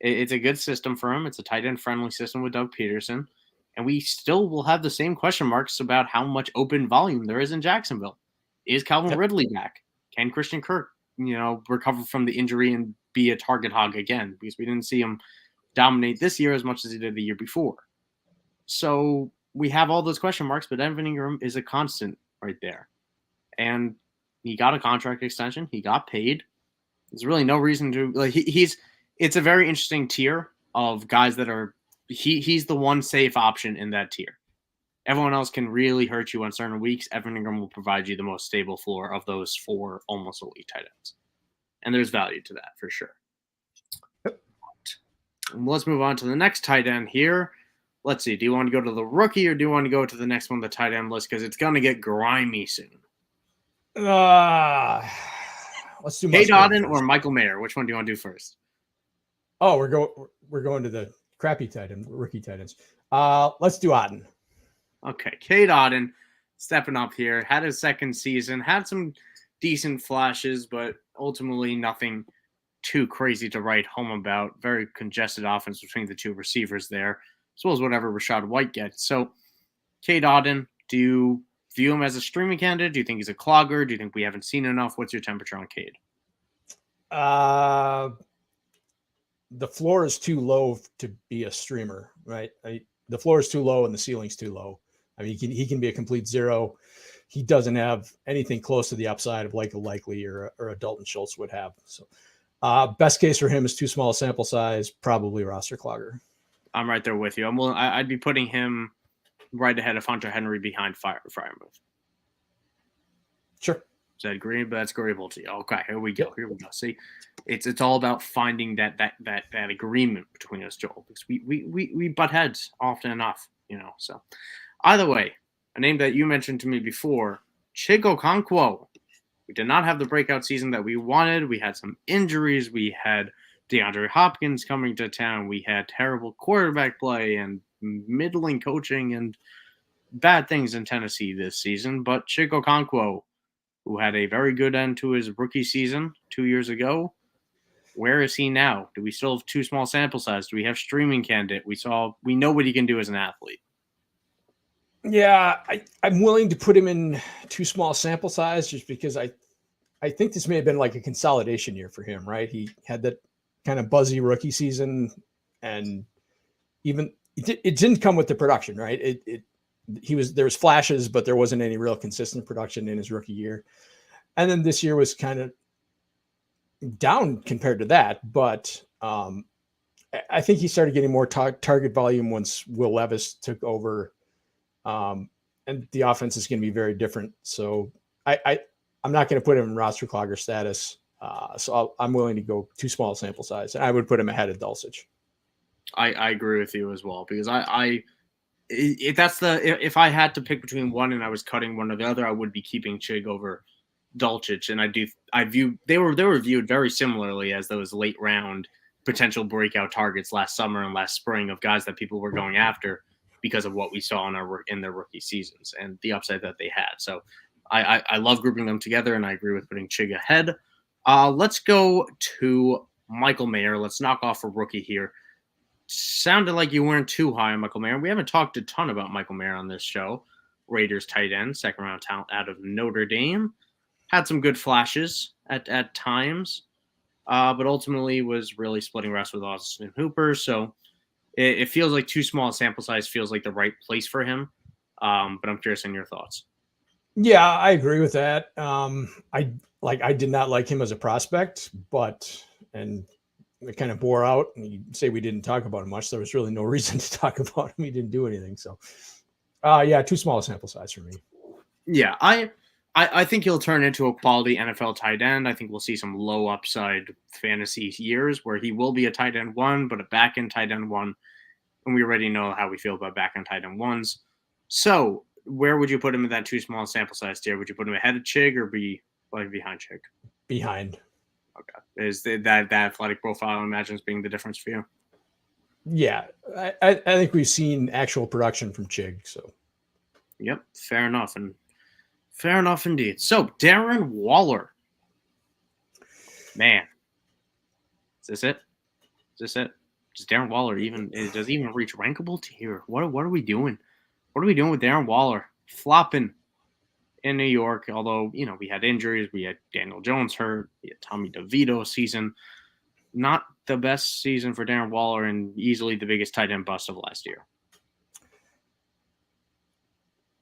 It's a good system for him. It's a tight end friendly system with Doug Peterson, and we still will have the same question marks about how much open volume there is in Jacksonville. Is Calvin Ridley back? Can Christian Kirk, recover from the injury and be a target hog again? Because we didn't see him dominate this year as much as he did the year before. So we have all those question marks, but Evan Engram is a constant right there. And he got a contract extension. He got paid. There's really no reason to it's a very interesting tier of guys that are he's the one safe option in that tier. Everyone else can really hurt you on certain weeks. Evan Engram will provide you the most stable floor of those 4 almost elite tight ends. And there's value to that for sure. Let's move on to the next tight end here. Let's see. Do you want to go to the rookie or do you want to go to the next one, the tight end list? Because it's going to get grimy soon. Let's do Cade Otton or Michael Mayer. Which one do you want to do first? Oh, we're going to the crappy tight end, rookie tight ends. Let's do Otton. Okay, Cade Otton stepping up here. Had his second season. Had some decent flashes, but ultimately nothing too crazy to write home about. Very congested offense between the two receivers there, as well as whatever Rachaad White gets. So, Cade Otton, do you view him as a streaming candidate? Do you think he's a clogger? Do you think we haven't seen enough? What's your temperature on Cade? The floor is too low to be a streamer, right? The floor is too low and the ceiling's too low. I mean, he can be a complete zero. He doesn't have anything close to the upside of like a Likely or a Dalton Schultz would have. So, best case for him is too small a sample size, probably roster clogger. I'm right there with you. I'd be putting him right ahead of Hunter Henry behind Frieirmuth. Sure. Is that agreeable? That's agreeable to you. Okay, here we go. See, it's all about finding that agreement between us, Joel, because we butt heads often enough, So, either way, a name that you mentioned to me before, Chigoziem Okonkwo. We did not have the breakout season that we wanted. We had some injuries. We had DeAndre Hopkins coming to town. We had terrible quarterback play and middling coaching and bad things in Tennessee this season. But Chigoziem Okonkwo, who had a very good end to his rookie season 2 years ago, where is he now? Do we still have too small sample size? Do we have streaming candidate? We know what he can do as an athlete. Yeah, I'm willing to put him in too small sample size just because I think this may have been like a consolidation year for him, right? He had that kind of buzzy rookie season, and even it didn't come with the production, right? There was flashes, but there wasn't any real consistent production in his rookie year. And then this year was kind of down compared to that. But I think he started getting more target volume once Will Levis took over. And the offense is going to be very different. So I'm not going to put him in roster clogger status. So I'm willing to go too small sample size, and I would put him ahead of Dulcich. I agree with you as well, because if I had to pick between one and I was cutting one or the other, I would be keeping Chig over Dulcich, and I view they were viewed very similarly as those late round potential breakout targets last summer and last spring of guys that people were going after because of what we saw in their rookie seasons and the upside that they had. So I love grouping them together, and I agree with putting Chig ahead. Let's go to Michael Mayer. Let's knock off a rookie here. Sounded like you weren't too high on Michael Mayer. We haven't talked a ton about Michael Mayer on this show. Raiders tight end, second round talent out of Notre Dame. Had some good flashes at times, but ultimately was really splitting reps with Austin Hooper. So it feels like too small a sample size feels like the right place for him. But I'm curious on your thoughts. Yeah, I agree with that. I did not like him as a prospect, and it kind of bore out. And you say we didn't talk about him much. There was really no reason to talk about him. He didn't do anything. So, too small a sample size for me. Yeah, I think he'll turn into a quality NFL tight end. I think we'll see some low upside fantasy years where he will be a tight end one, but a back end tight end one. And we already know how we feel about back end tight end ones. So where would you put him in that too small sample size tier? Would you put him ahead of Chig or behind Chig? Behind. Okay. Is that athletic profile, I imagine, is being the difference for you? Yeah. I think we've seen actual production from Chig. So. Yep. Fair enough. And fair enough indeed. So Darren Waller. Man. Is this it? Does Darren Waller does he even reach rankable tier? What are we doing? What are we doing with Darren Waller? Flopping in New York, although, we had injuries. We had Daniel Jones hurt. We had Tommy DeVito season. Not the best season for Darren Waller, and easily the biggest tight end bust of last year.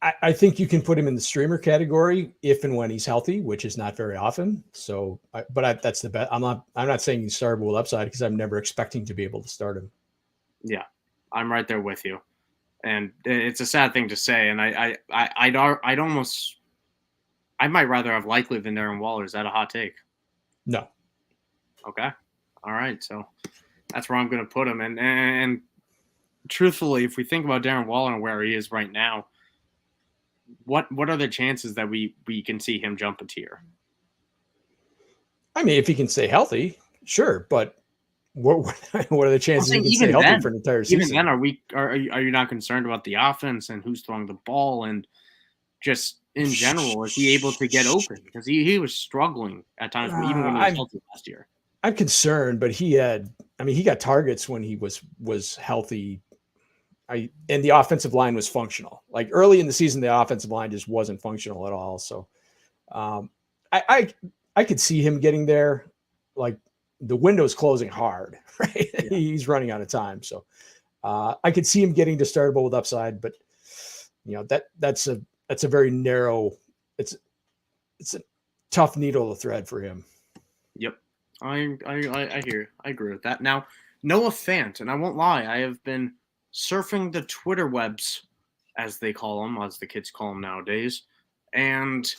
I think you can put him in the streamer category if and when he's healthy, which is not very often. So, that's the best. I'm not saying he's startable with upside because I'm never expecting to be able to start him. Yeah, I'm right there with you. And it's a sad thing to say. And I might rather have Likely than Darren Waller. Is that a hot take? No. Okay. All right. So that's where I'm going to put him. And truthfully, if we think about Darren Waller and where he is right now, what are the chances that we can see him jump a tier? I mean, if he can stay healthy, sure. But what are the chances he can stay healthy for an entire season? Even then, are you not concerned about the offense and who's throwing the ball and just in general, is he able to get open? Because he was struggling at times, even when he was healthy last year. I'm concerned, but he got targets when he was healthy. And the offensive line was functional. Like early in the season, the offensive line just wasn't functional at all. So I could see him getting there. Like the window's closing hard, right? Yeah. He's running out of time. So I could see him getting to startable with upside, but that's a very narrow, it's a tough needle to thread for him. Yep. I hear you. I agree with that. Now, Noah Fant, and I won't lie, I have been surfing the Twitter webs, as they call them, as the kids call them nowadays, and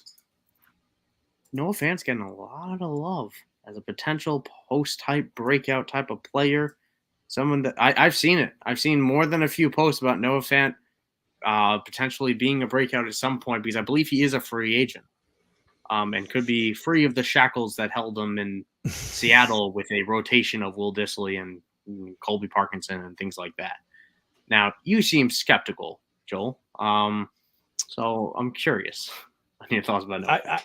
Noah Fant's getting a lot of love as a potential post-type breakout type of player. Someone that I've seen it. I've seen more than a few posts about Noah Fant potentially being a breakout at some point, because I believe he is a free agent and could be free of the shackles that held him in Seattle with a rotation of Will Dissly and Colby Parkinson and things like that. Now, you seem skeptical, Joel. So I'm curious on your thoughts about Noah.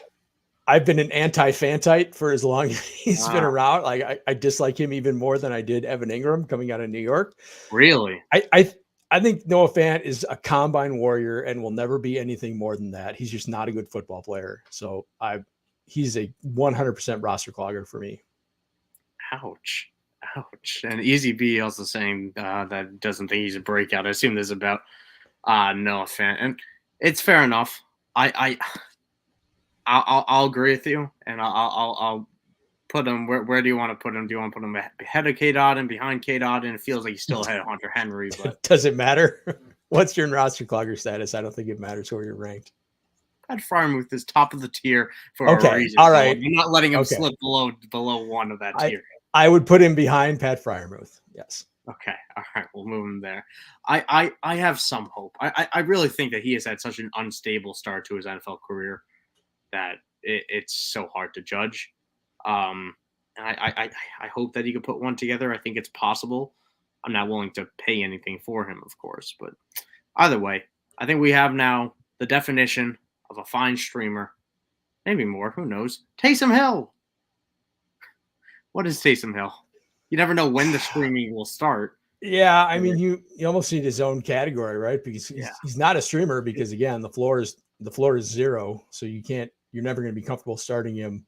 I've been an anti-Fantite for as long as he's been around. Like I dislike him even more than I did Evan Engram coming out of New York. Really? I think Noah Fant is a combine warrior and will never be anything more than that. He's just not a good football player. So he's a 100% roster clogger for me. Ouch. And Easy B also saying that doesn't think he's a breakout. I assume this is about Noah Fant, and it's fair enough. I'll agree with you, and I'll put him. Where do you want to put him? Do you want to put him ahead of Cade Otton, behind Cade Otton? It feels like he's still ahead of Hunter Henry. But does it matter? What's your roster clogger status? I don't think it matters where you're ranked. Pat Frieirmuth is top of the tier for Okay, a reason. all right. You're not letting him Okay. slip below one of that tier. I would put him behind Pat Frieirmuth. Yes. Okay. All right. We'll move him there. I have some hope. I really think that he has had such an unstable start to his NFL career that it's so hard to judge. I hope that he could put one together. I think it's possible. I'm not willing to pay anything for him, of course. But either way, I think we have now the definition of a fine streamer. Maybe more. Who knows? Taysom Hill. What is Taysom Hill? You never know when the streaming will start. Yeah, I mean, you almost need his own category, right? Because he's not a streamer because again, the floor is 0, so you're never going to be comfortable starting him.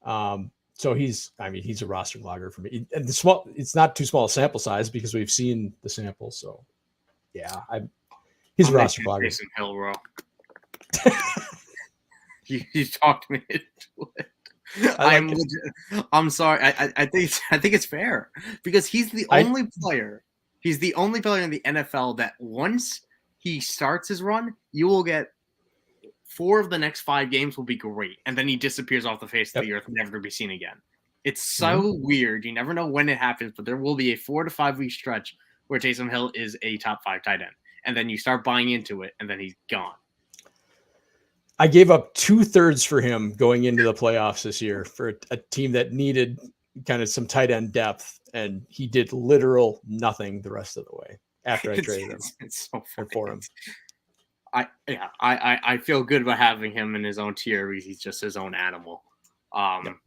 So he's a roster logger for me. And it's not too small a sample size because we've seen the sample. So yeah, he's a roster logger. Taysom Hill, bro. you talked me into it. I'm sorry. I think it's fair because he's the only player. He's the only player in the NFL that once he starts his run, you will get 4 of the next 5 games will be great, and then he disappears off the face of the earth, never to be seen again. It's so weird. You never know when it happens, but there will be a 4 to 5 week stretch where Taysom Hill is a top 5 tight end, and then you start buying into it, and then he's gone. I gave up 2/3 for him going into the playoffs this year for a team that needed kind of some tight end depth, and he did literal nothing the rest of the way after I traded him. It's so funny. For him. I feel good about having him in his own tier because he's just his own animal. And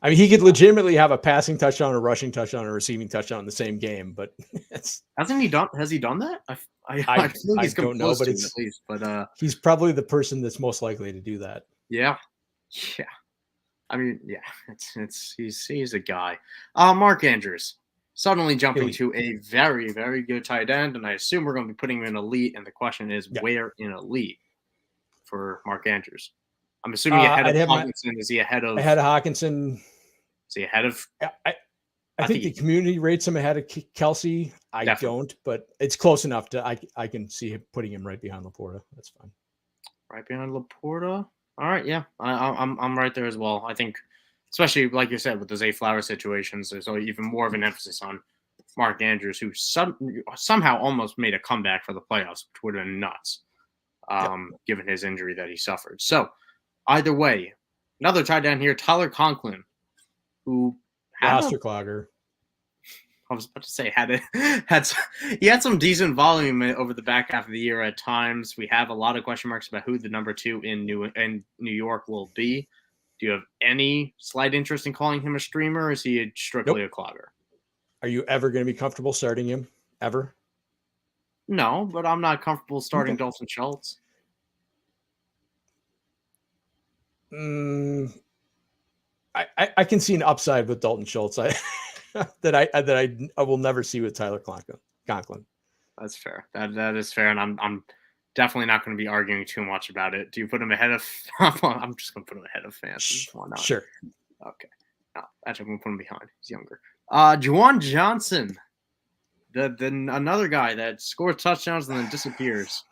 I mean, he could legitimately have a passing touchdown, a rushing touchdown, a receiving touchdown in the same game, but hasn't he done? Has he done that? I feel like he's don't know, but at least. But he's probably the person that's most likely to do that. Yeah. I mean, yeah, he's a guy. Mark Andrews suddenly jumping to a very, very good tight end, and I assume we're going to be putting him in elite. And the question is, where in elite for Mark Andrews? I'm assuming ahead of Hockenson. Is he ahead of Hockenson? Is he ahead of? I think the community rates him ahead of Kelce. I don't, but it's close enough to I can see him putting him right behind LaPorta. That's fine. Right behind LaPorta. All right, yeah, I'm right there as well. I think, especially like you said, with the Zay Flowers situations, there's even more of an emphasis on Mark Andrews, who somehow almost made a comeback for the playoffs, which would have been nuts, given his injury that he suffered. So, either way, another tight end here, Tyler Conklin, who roster clogger. I was about to say he had some decent volume over the back half of the year at times. We have a lot of question marks about who the number 2 in New York will be. Do you have any slight interest in calling him a streamer, or is he strictly a clogger? Are you ever going to be comfortable starting him? Ever? No, but I'm not comfortable starting Dalton Schultz. I can see an upside with Dalton Schultz. that I will never see with Tyler Conklin. That's fair. That is fair, and I'm definitely not going to be arguing too much about it. Do you put him ahead of? I'm just going to put him ahead of Fant. Why not? Sure. Okay. No, actually, I'm going to put him behind. He's younger. Juwan Johnson, the another guy that scores touchdowns and then disappears.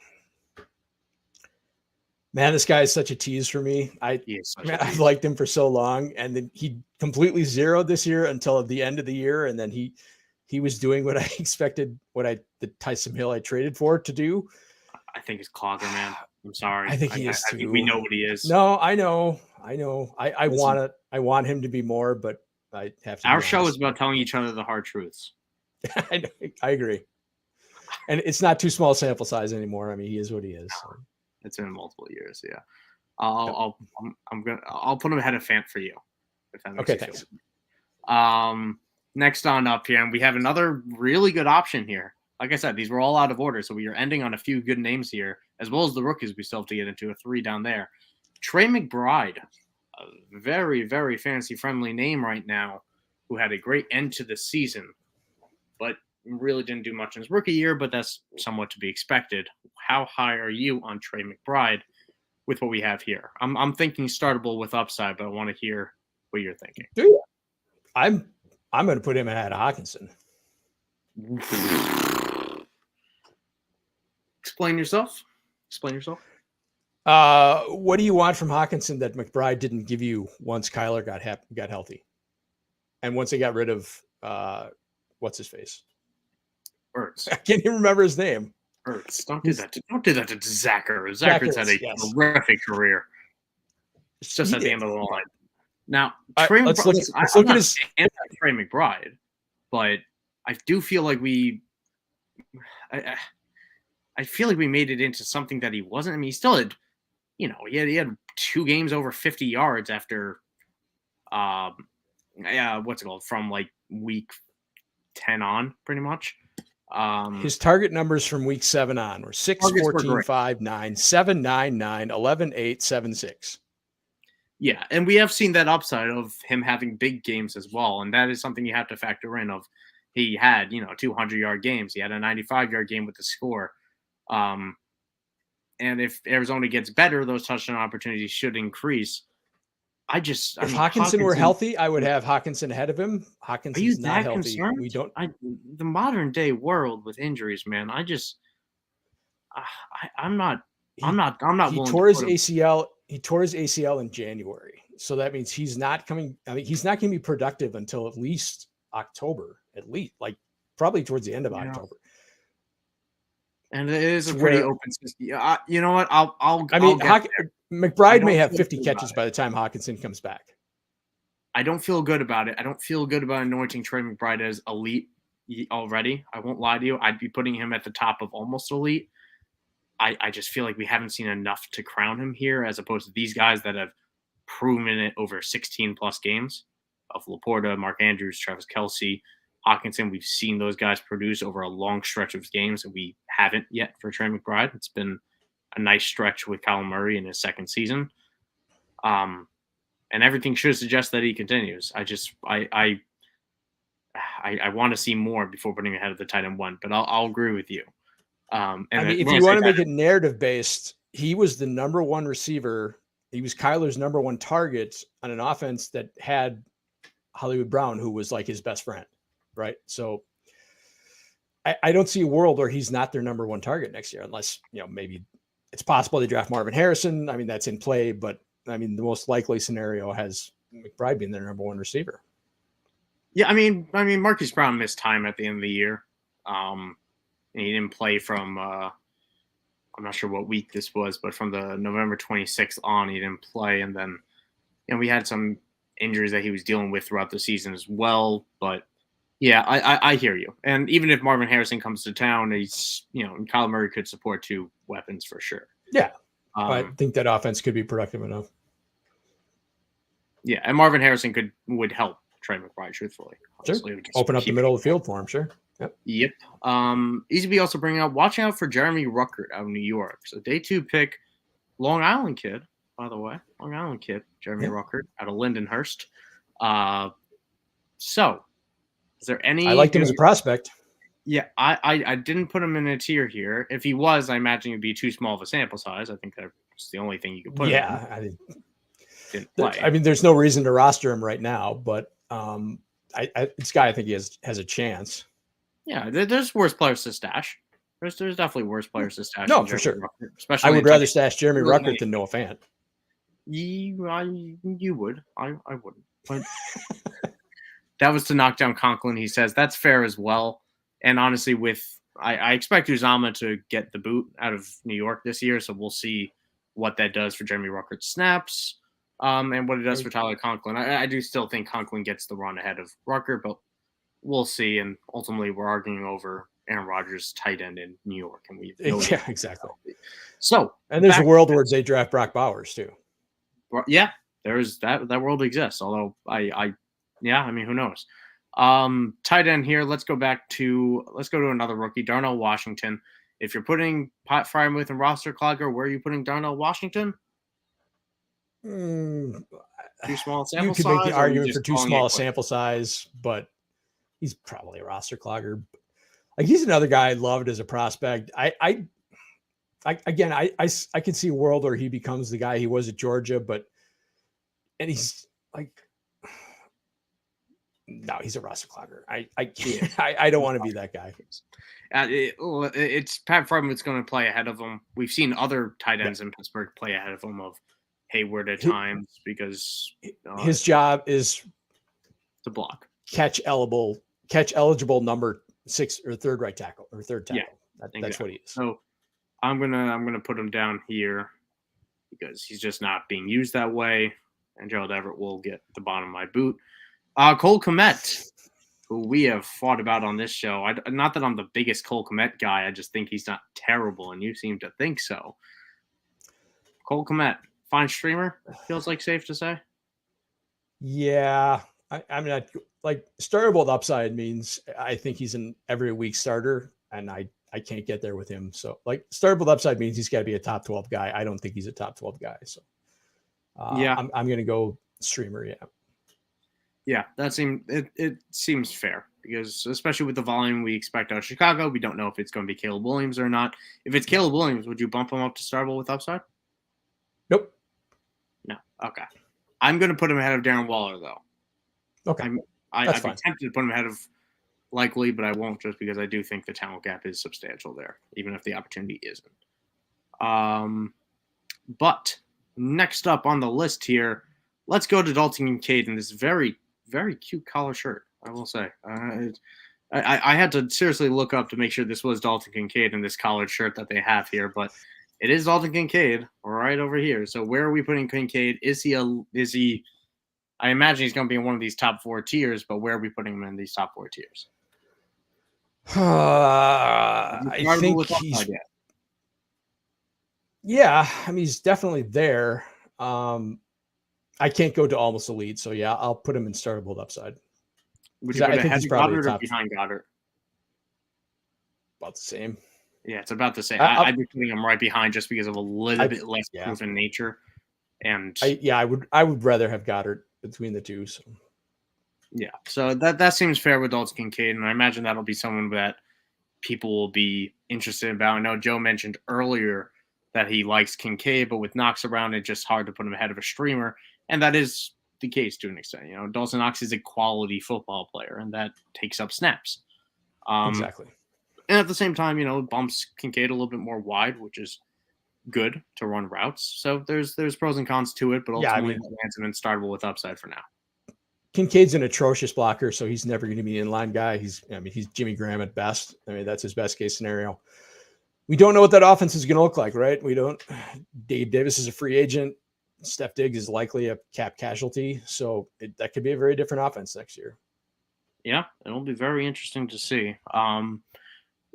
Man, this guy is such a tease for me. I've liked him for so long, and then he completely zeroed this year until the end of the year, and then he was doing what I expected, the Taysom Hill I traded for to do. I think he's clogger, man. I'm sorry. I think he is too. I think we know what he is. No, I know. I want him to be more, but I have to. Our show is about telling each other the hard truths. I agree, and it's not too small sample size anymore. I mean, he is what he is. So. It's been multiple years, yeah. I'll put him ahead of Fant for you. If that makes thanks. Next on up here, and we have another really good option here. Like I said, these were all out of order, so we are ending on a few good names here, as well as the rookies we still have to get into, a 3 down there. Trey McBride, a very, very fantasy-friendly name right now, who had a great end to the season, but really didn't do much in his rookie year, but that's somewhat to be expected. How high are you on Trey McBride with what we have here? I'm thinking startable with upside, but I want to hear what you're thinking. Dude, I'm going to put him ahead of Hockenson. Explain yourself. What do you want from Hockenson that McBride didn't give you once Kyler got healthy, and once they got rid of what's his face? Ertz. I can't even remember his name. Ertz. Don't do that to Zach Ertz. Zach Ertz had a terrific career. It's just at the end of the line. Now, let's look at his Trey McBride, but I do feel like I feel like we made it into something that he wasn't. I mean, he still had, he had 2 games over 50 yards after, what's it called, from like week 10 on, pretty much. His target numbers from week 7 on were 6, 14, 5, 9, 7, 9, 9, 11, 8, 7, 6. Yeah, and we have seen that upside of him having big games as well, and that is something you have to factor in. Of he had 200-yard games, he had a 95-yard game with the score, and if Arizona gets better, those touchdown opportunities should increase. If Hockenson were healthy, I would have Hockenson ahead of him. Hockenson's not healthy. Concerned? We don't. The modern day world with injuries, man. I'm not. He tore his ACL. He tore his ACL in January, so that means he's not coming. I mean, he's not going to be productive until at least October. At least, like probably towards the end of October. And it is a pretty open system. You know what? McBride may have 50 catches by the time Hockenson comes back. I don't feel good about it. I don't feel good about anointing Trey McBride as elite already. I won't lie to you. I'd be putting him at the top of almost elite. I just feel like we haven't seen enough to crown him here, as opposed to these guys that have proven it over 16-plus games of LaPorta, Mark Andrews, Travis Kelce, Hockenson. We've seen those guys produce over a long stretch of games, and we haven't yet for Trey McBride. It's been a nice stretch with Kyler Murray in his second season. And everything should suggest that he continues. I want to see more before putting him ahead of the tight end 1, but I'll agree with you. If you want to make it narrative based, he was the number 1 receiver. He was Kyler's number 1 target on an offense that had Hollywood Brown, who was like his best friend. Right. So I don't see a world where he's not their number 1 target next year, unless, maybe it's possible they draft Marvin Harrison. I mean, that's in play, but I mean, the most likely scenario has McBride being their number 1 receiver. Yeah. I mean, Marquise Brown missed time at the end of the year. And he didn't play from, I'm not sure what week this was, but from the November 26th on, he didn't play. And then, we had some injuries that he was dealing with throughout the season as well. But yeah, I hear you. And even if Marvin Harrison comes to town, he's, Kyler Murray could support 2 weapons for sure. Yeah. I think that offense could be productive enough. Yeah. And Marvin Harrison would help Trey McBride, truthfully. Sure. Open up the middle of the field for him. Sure. Yep. EasyB also bringing up, watching out for Jeremy Ruckert out of New York. So day 2 pick, Long Island kid, by the way. Long Island kid, Jeremy Ruckert out of Lindenhurst. So is there any? I liked him as a prospect. Yeah, I didn't put him in a tier here. If he was, I imagine it'd be too small of a sample size. I think that's the only thing you could put him in. Didn't play. I mean, there's no reason to roster him right now, but this guy, I think he has a chance. Yeah, there's worse players to stash. There's definitely worse players to stash. No, for sure. Ruckert, especially I would rather stash Jeremy Ruckert than Noah Fant. You would. I wouldn't. But that was to knock down Conklin. He says that's fair as well. And honestly, I expect Uzomah to get the boot out of New York this year, so we'll see what that does for Jeremy Ruckert's snaps, and what it does for Tyler Conklin. I do still think Conklin gets the run ahead of Ruckert, but we'll see. And ultimately, we're arguing over Aaron Rodgers' tight end in New York, and yeah, exactly. So, and there's a world where they draft Brock Bowers too. Yeah, there's that world exists. Although I mean, who knows? Tight end here. Let's go to another rookie, Darnell Washington. If you're putting Frieirmuth and roster clogger, where are you putting Darnell Washington? Too small sample size. You could make the argument for too small a sample size, but he's probably a roster clogger. Like, he's another guy I loved as a prospect. I could see a world where he becomes the guy he was at Georgia, and he's like No, he's a roster clogger. I can't. I don't want to be that guy. It's Pat Frieirmuth's going to play ahead of him. We've seen other tight ends in Pittsburgh play ahead of him of Hayward at times because his job is to block, catch eligible number 6 or third right tackle or third tackle. Yeah, that's what he is. So I'm gonna put him down here because he's just not being used that way. And Gerald Everett will get the bottom of my boot. Cole Kmet, who we have fought about on this show. Not that I'm the biggest Cole Kmet guy. I just think he's not terrible, and you seem to think so. Cole Kmet, fine streamer, feels like safe to say. Yeah. I'm not like startable with upside means I think he's an every week starter, and I can't get there with him. So like startable with upside means he's got to be a top 12 guy. I don't think he's a top 12 guy. So I'm going to go streamer. Yeah. Yeah, it seems fair because especially with the volume we expect out of Chicago, we don't know if it's going to be Caleb Williams or not. If it's Caleb Williams, would you bump him up to startable with upside? Nope. No. Okay. I'm going to put him ahead of Darren Waller though. Okay. I'd be tempted to put him ahead of likely, but I won't just because I do think the talent gap is substantial there, even if the opportunity isn't. But next up on the list here, let's go to Dalton Kincaid in this very, very cute collar shirt, I will say. I had to seriously look up to make sure this was Dalton Kincaid in this collared shirt that they have here, but it is Dalton Kincaid right over here. So where are we putting Kincaid? Is he I imagine he's going to be in one of these top 4 tiers, but where are we putting him in these top 4 tiers? I think he's – yeah, I mean, he's definitely there. I can't go to almost elite, so yeah, I'll put him in startable with upside. Would you put ahead of Goddard or behind Goddard? About the same. Yeah, it's about the same. I'd be putting him right behind just because of a little bit less proven nature. And I would rather have Goddard between the two. So. Yeah, so that seems fair with Dalton Kincaid, and I imagine that'll be someone that people will be interested about. I know Joe mentioned earlier that he likes Kincaid, but with Knox around, it's just hard to put him ahead of a streamer. And that is the case to an extent. You know, Dawson Knox is a quality football player, and that takes up snaps. Exactly. And at the same time, bumps Kincaid a little bit more wide, which is good to run routes. So there's pros and cons to it, but ultimately lands him in startable with upside for now. Kincaid's an atrocious blocker, so he's never going to be an inline guy. He's Jimmy Graham at best. I mean, that's his best case scenario. We don't know what that offense is going to look like, right? We don't. Dave Davis is a free agent. Steph Diggs is likely a cap casualty. So that could be a very different offense next year. Yeah, it'll be very interesting to see.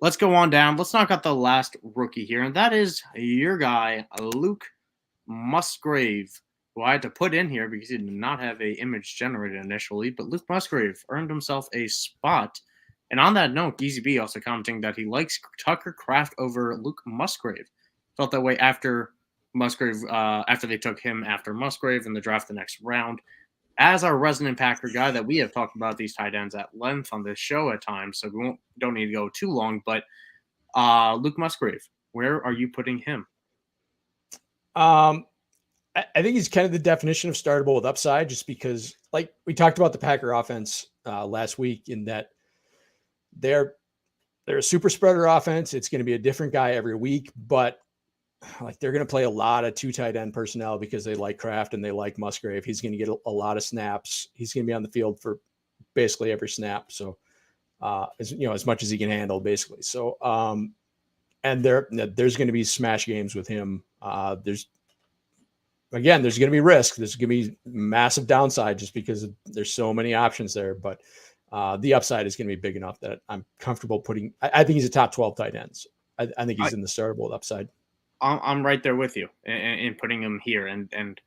Let's go on down. Let's knock out the last rookie here, and that is your guy, Luke Musgrave, who I had to put in here because he did not have an image generated initially. But Luke Musgrave earned himself a spot. And on that note, DZB also commenting that he likes Tucker Kraft over Luke Musgrave. Felt that way after Musgrave, after they took him after Musgrave in the draft the next round. As our resident Packer guy that we have talked about these tight ends at length on this show at times, so we don't need to go too long. But Luke Musgrave, where are you putting him? I think he's kind of the definition of startable with upside, just because, like we talked about the Packer offense last week, in that they're a super spreader offense. It's going to be a different guy every week, but like they're going to play a lot of 2 tight end personnel because they like Kraft and they like Musgrave. He's going to get a lot of snaps. He's going to be on the field for basically every snap. So, as much as he can handle, basically. So, and there's going to be smash games with him. There's going to be risk. There's going to be massive downside just because there's so many options there. But the upside is going to be big enough that I'm comfortable putting. I think he's a top 12 tight end. So I think he's in the startable with upside. I'm right there with you in putting him here. And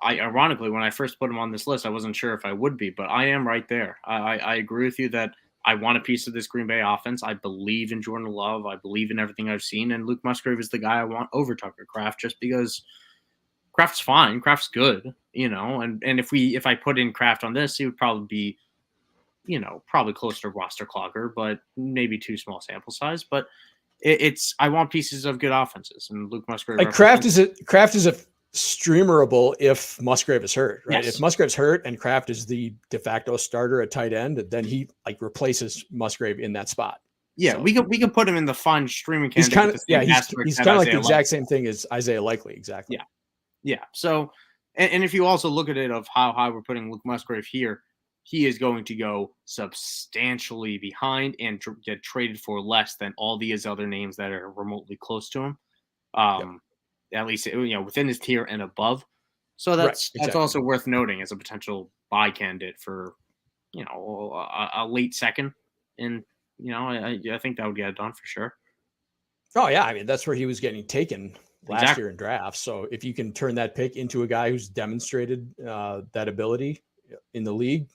I, ironically, when I first put him on this list, I wasn't sure if I would be, but I am right there. I agree with you that I want a piece of this Green Bay offense. I believe in Jordan Love. I believe in everything I've seen. And Luke Musgrave is the guy I want over Tucker Kraft just because Kraft's fine. Kraft's good, and if I put in Kraft on this, he would probably be, probably close to roster clogger, but maybe too small sample size. But I want pieces of good offenses, and Luke Musgrave. Like Kraft is streamerable if Musgrave is hurt, right? Yes. If Musgrave's hurt and Kraft is the de facto starter at tight end, then he like replaces Musgrave in that spot. Yeah, So we could put him in the fun streaming he's candidate. he's kind of like the exact same thing as Isaiah Likely. Exactly. Yeah. So, and if you also look at it of how high we're putting Luke Musgrave here, he is going to go substantially behind and get traded for less than all these other names that are remotely close to him. At least, within his tier and above. So that's also worth noting as a potential buy candidate for, a late second. And, I think that would get it done for sure. Oh, yeah. I mean, that's where he was getting taken last year in drafts. So if you can turn that pick into a guy who's demonstrated that ability in the league,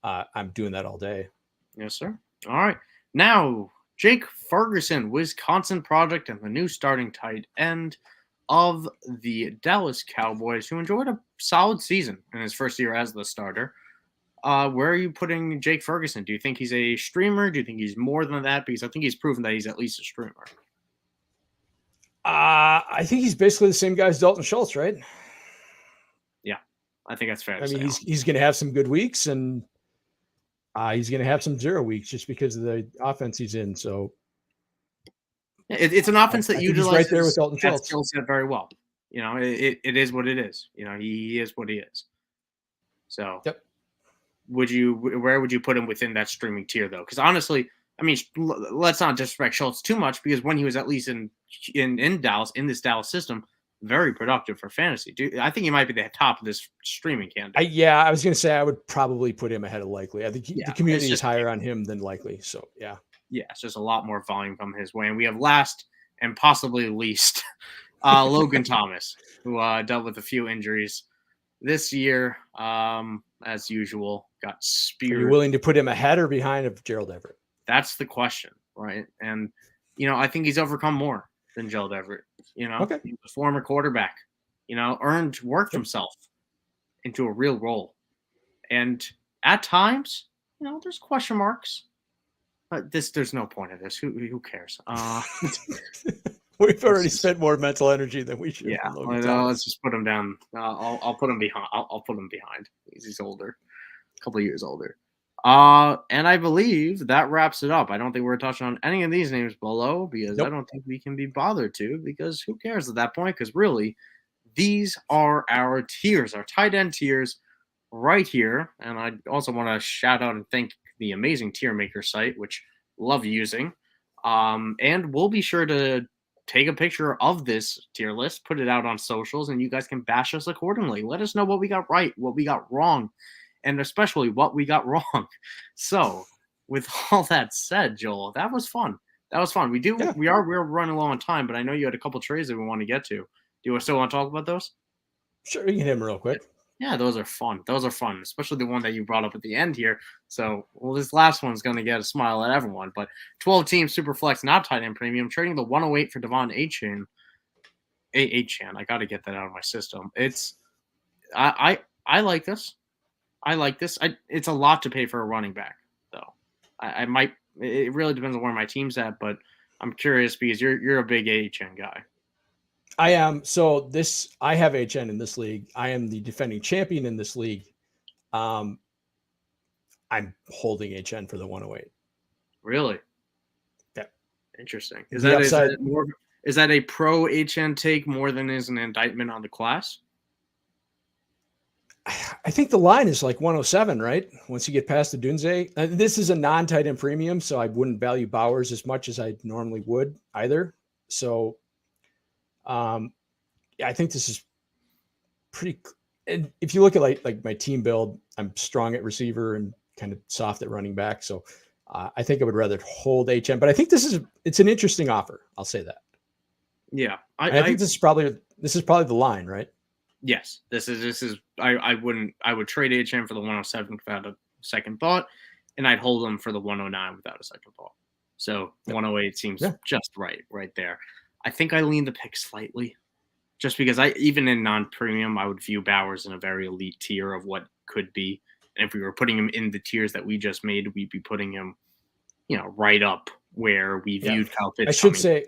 I'm doing that all day. Yes, sir. All right. Now, Jake Ferguson, Wisconsin product and the new starting tight end of the Dallas Cowboys, who enjoyed a solid season in his first year as the starter. Where are you putting Jake Ferguson? Do you think he's a streamer? Do you think he's more than that? Because I think he's proven that he's at least a streamer. I think he's basically the same guy as Dalton Schultz, right? Yeah, I think that's fair. I mean, he's going to have some good weeks, and he's going to have some 0 weeks just because of the offense he's in. So it's an offense that utilizes right there with Dalton Schultz. Skill set very well. It is what it is. He is what he is. So, where would you put him within that streaming tier though? Because honestly, I mean, let's not disrespect Schultz too much, because when he was at least in Dallas, in this Dallas system, very productive for fantasy. I think he might be the top of this streaming candidate. I was going to say I would probably put him ahead of Likely. I think the community is higher on him than Likely. So, yeah. Yeah, it's just a lot more volume coming his way. And we have last and possibly least Logan Thomas, who dealt with a few injuries this year, as usual, got speared. Are you willing to put him ahead or behind of Gerald Everett? That's the question, right? And, I think he's overcome more than Gerald Everett. Okay. He was a former quarterback, worked himself into a real role. And at times, there's question marks. There's no point of this. Who cares? We've already spent more mental energy than we should. Yeah, let's just put him down. I'll put him behind. I'll put him behind. He's older, a couple of years older. And I believe that wraps it up. I don't think we're touching on any of these names below, because I don't think we can be bothered to, because who cares at that point? Because really, these are our tiers, our tight end tiers right here. And I also want to shout out and thank the amazing tier maker site, which love using. And we'll be sure to take a picture of this tier list, put it out on socials, and you guys can bash us accordingly. Let us know what we got right, what we got wrong, and especially what we got wrong. So with all that said, Joel, that was fun. We're running low on time, but I know you had a couple trades that we want to get to. Do you still want to talk about those? Sure, you can hit them real quick. Yeah, those are fun. Especially the one that you brought up at the end here. So, this last one's going to get a smile at everyone. But 12-team Superflex, not tight end premium, trading the 108 for Devon Achane. I got to get that out of my system. I like this. It's a lot to pay for a running back, though. I might. It really depends on where my team's at, but I'm curious because you're a big Achane guy. I am. So I have HN in this league. I am the defending champion in this league. I'm holding HN for the 108. Really? Yeah. Interesting. Is that a pro HN take more than is an indictment on the class? I think the line is like 107, right? Once you get past the Dunze. This is a non-tight end premium, so I wouldn't value Bowers as much as I normally would either. So I think this is pretty. And if you look at like my team build, I'm strong at receiver and kind of soft at running back. So I think I would rather hold HM, but I think it's an interesting offer. I'll say that. Yeah, I think this is probably the line, right? Yes, this is. I would trade HM for the 107 without a second thought, and I'd hold them for the 109 without a second thought. So 108 seems just right there. I think I lean the pick slightly, just because even in non-premium, I would view Bowers in a very elite tier of what could be. And if we were putting him in the tiers that we just made, we'd be putting him, right up where we viewed Kyle Pitts. I should say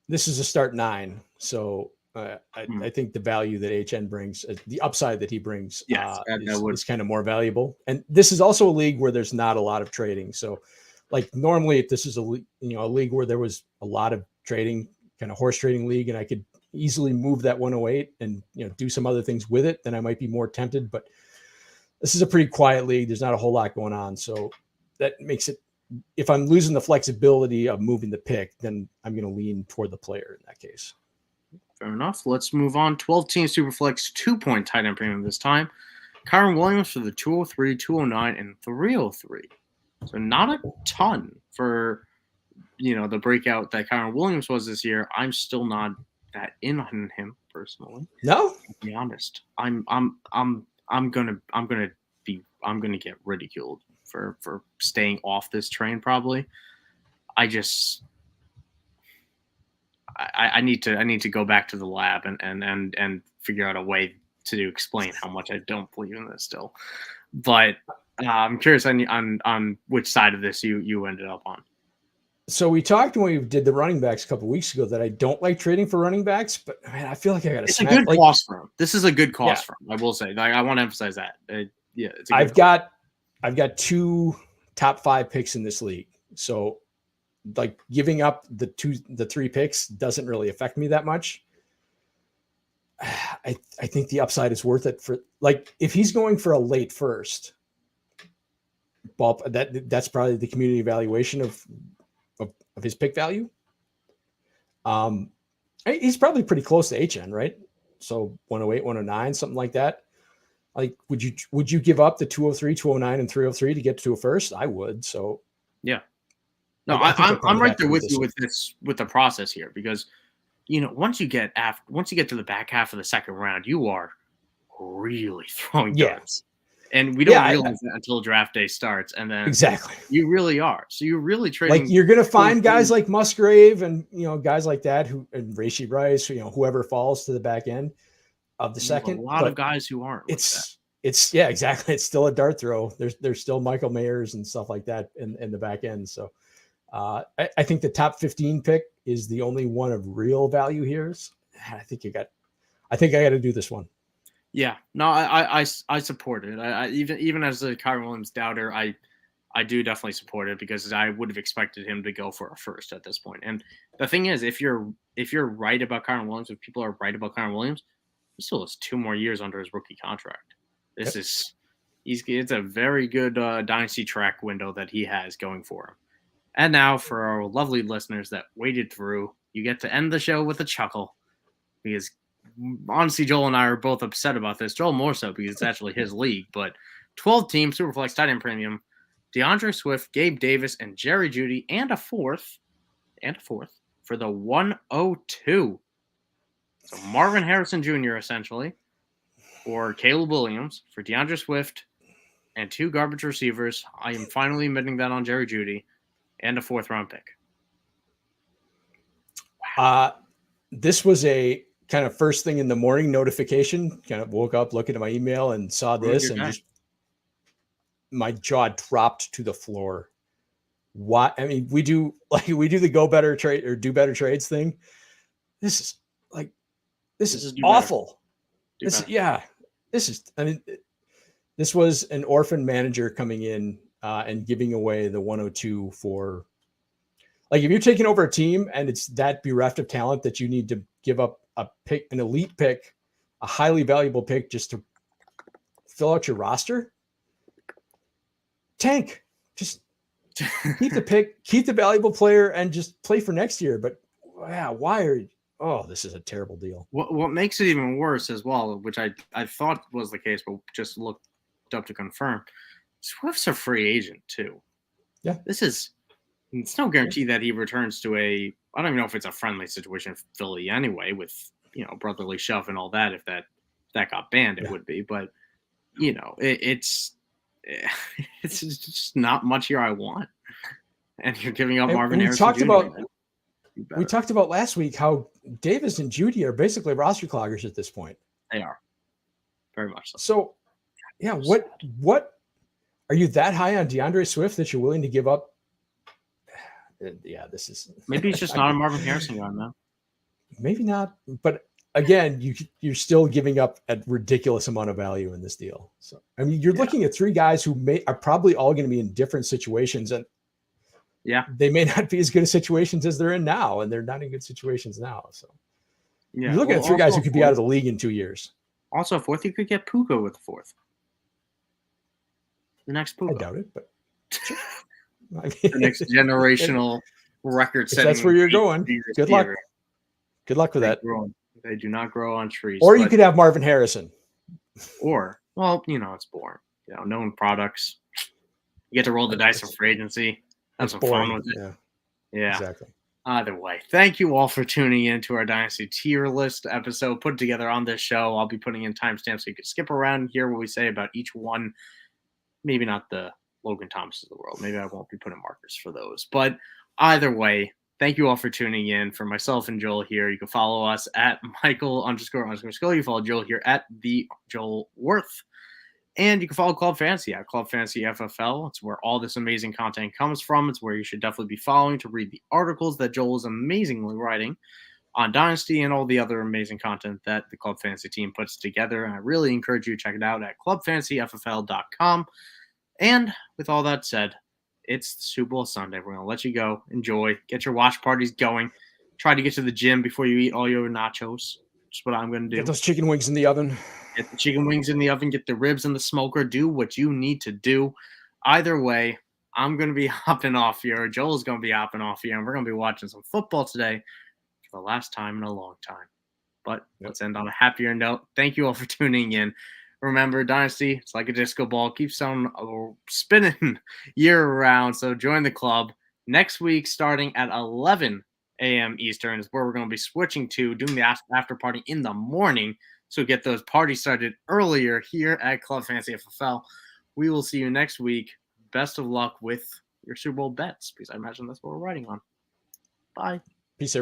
this is a start 9. So I think the value that HN brings, the upside that he brings, is kind of more valuable. And this is also a league where there's not a lot of trading. So, like normally, if this is a league where there was a lot of trading, kind of horse trading league, and I could easily move that 108 and do some other things with it, then I might be more tempted. But this is a pretty quiet league. There's not a whole lot going on, so that makes it. If I'm losing the flexibility of moving the pick, then I'm going to lean toward the player in that case. Fair enough. Let's move on. 12-team Superflex 2-point tight end premium this time. Kyren Williams for the 203, 209, and 303. So not a ton for the breakout that Kyren Williams was this year. I'm still not that in on him personally. No, to be honest, I'm gonna get ridiculed for staying off this train. Probably. I need to go back to the lab and figure out a way to explain how much I don't believe in this still. But I'm curious on which side of this you ended up on. So we talked when we did the running backs a couple of weeks ago that I don't like trading for running backs, but man, I feel like I got to. It's a good cost for him. This is a good cost for him. I will say. I want to emphasize that. It's I've got 2 top 5 picks in this league, so like giving up the 3 picks doesn't really affect me that much. I think the upside is worth it for like if he's going for a late first. That's probably the community evaluation of his pick value. He's probably pretty close to HN, right? So 108, 109, something like that. Like, would you give up the 203, 209, and 303 to get to a first? I would. So yeah. No, I'm right there with you with the process here because once you get to the back half of the second round, you are really throwing darts. And we don't realize that until draft day starts, and then exactly you really are. So you're really trading. Like you're going to find guys like Musgrave and guys like that and Rashee Rice, whoever falls to the back end of the second. A lot of guys who aren't. It's exactly. It's still a dart throw. There's still Michael Mayers and stuff like that in the back end. So I think the top 15 pick is the only one of real value here. I think I got to do this one. Yeah, no, I support it. I even as a Kyren Williams doubter, I do definitely support it because I would have expected him to go for a first at this point. And the thing is, if you're right about Kyren Williams, if people are right about Kyren Williams, he still has 2 more years under his rookie contract. It's a very good dynasty track window that he has going for him. And now for our lovely listeners that waited through, you get to end the show with a chuckle because. Honestly, Joel and I are both upset about this. Joel more so because it's actually his league. But 12-team Superflex tight end premium, DeAndre Swift, Gabe Davis, and Jerry Jeudy, and a fourth for the 102. So Marvin Harrison Jr. essentially, or Caleb Williams for DeAndre Swift, and 2 garbage receivers. I am finally admitting that on Jerry Jeudy, and a 4th round pick. Wow. This was a kind of first thing in the morning notification. Kind of woke up, looking at my email, and saw this, and just my jaw dropped to the floor. Why? I mean, we do the go better trade or do better trades thing. This is awful. This was an orphan manager coming in and giving away the 102 for. Like if you're taking over a team and it's that bereft of talent that you need to give up a pick, an elite pick, a highly valuable pick just to fill out your roster, tank, just keep the pick, keep the valuable player and just play for next year. But this is a terrible deal. What makes it even worse as well, which I thought was the case, but just looked up to confirm, Swift's a free agent too. Yeah. It's no guarantee that he returns to I don't even know if it's a friendly situation for Philly anyway, with brotherly shove and all that. If that got banned, it would be. But it's just not much here I want. And you're giving up Marvin Harrison. We talked about last week how Davis and Jeudy are basically roster cloggers at this point. They are very much so. So, yeah, what are you that high on DeAndre Swift that you're willing to give up? Yeah, this is maybe it's just not a Marvin Harrison guy, man. Maybe not, but again, you're still giving up a ridiculous amount of value in this deal. So, I mean, you're looking at 3 guys who are probably all going to be in different situations, and they may not be as good as situations as they're in now, and they're not in good situations now. So, you're looking at 3 guys who could be out of the league in 2 years. Also, 4th, you could get Puka with the 4th. The next Puka. I doubt it, but I mean, the next generational record-setting. That's where you're going. Good luck. Good luck with that. They do not grow on trees. Or you could have Marvin Harrison. Or, well, it's boring. Known products. You get to roll the dice for free agency. Have some fun with it. Yeah. Exactly. Either way, thank you all for tuning in to our Dynasty tier list episode put together on this show. I'll be putting in timestamps so you can skip around and hear what we say about each one. Maybe not the Logan Thomas of the world. Maybe I won't be putting markers for those. But either way, thank you all for tuning in. For myself and Joel here, you can follow us at Michael__Scully. You follow Joel here at the Joel Wirth. And you can follow Club Fantasy at Club Fantasy FFL. It's where all this amazing content comes from. It's where you should definitely be following to read the articles that Joel is amazingly writing on Dynasty and all the other amazing content that the Club Fantasy team puts together. And I really encourage you to check it out at clubfantasyffl.com. And with all that said, it's the Super Bowl Sunday. We're going to let you go. Enjoy. Get your watch parties going. Try to get to the gym before you eat all your nachos. That's what I'm going to do. Get those chicken wings in the oven. Get the chicken wings in the oven. Get the ribs in the smoker. Do what you need to do. Either way, I'm going to be hopping off here. Joel's going to be hopping off here. And we're going to be watching some football today for the last time in a long time. But let's end on a happier note. Thank you all for tuning in. Remember, Dynasty, it's like a disco ball. Keeps on spinning year-round. So join the club. Next week, starting at 11 a.m. Eastern, is where we're going to be switching to doing the after party in the morning. So get those parties started earlier here at Club Fantasy FFL. We will see you next week. Best of luck with your Super Bowl bets, because I imagine that's what we're writing on. Bye. Peace, everybody.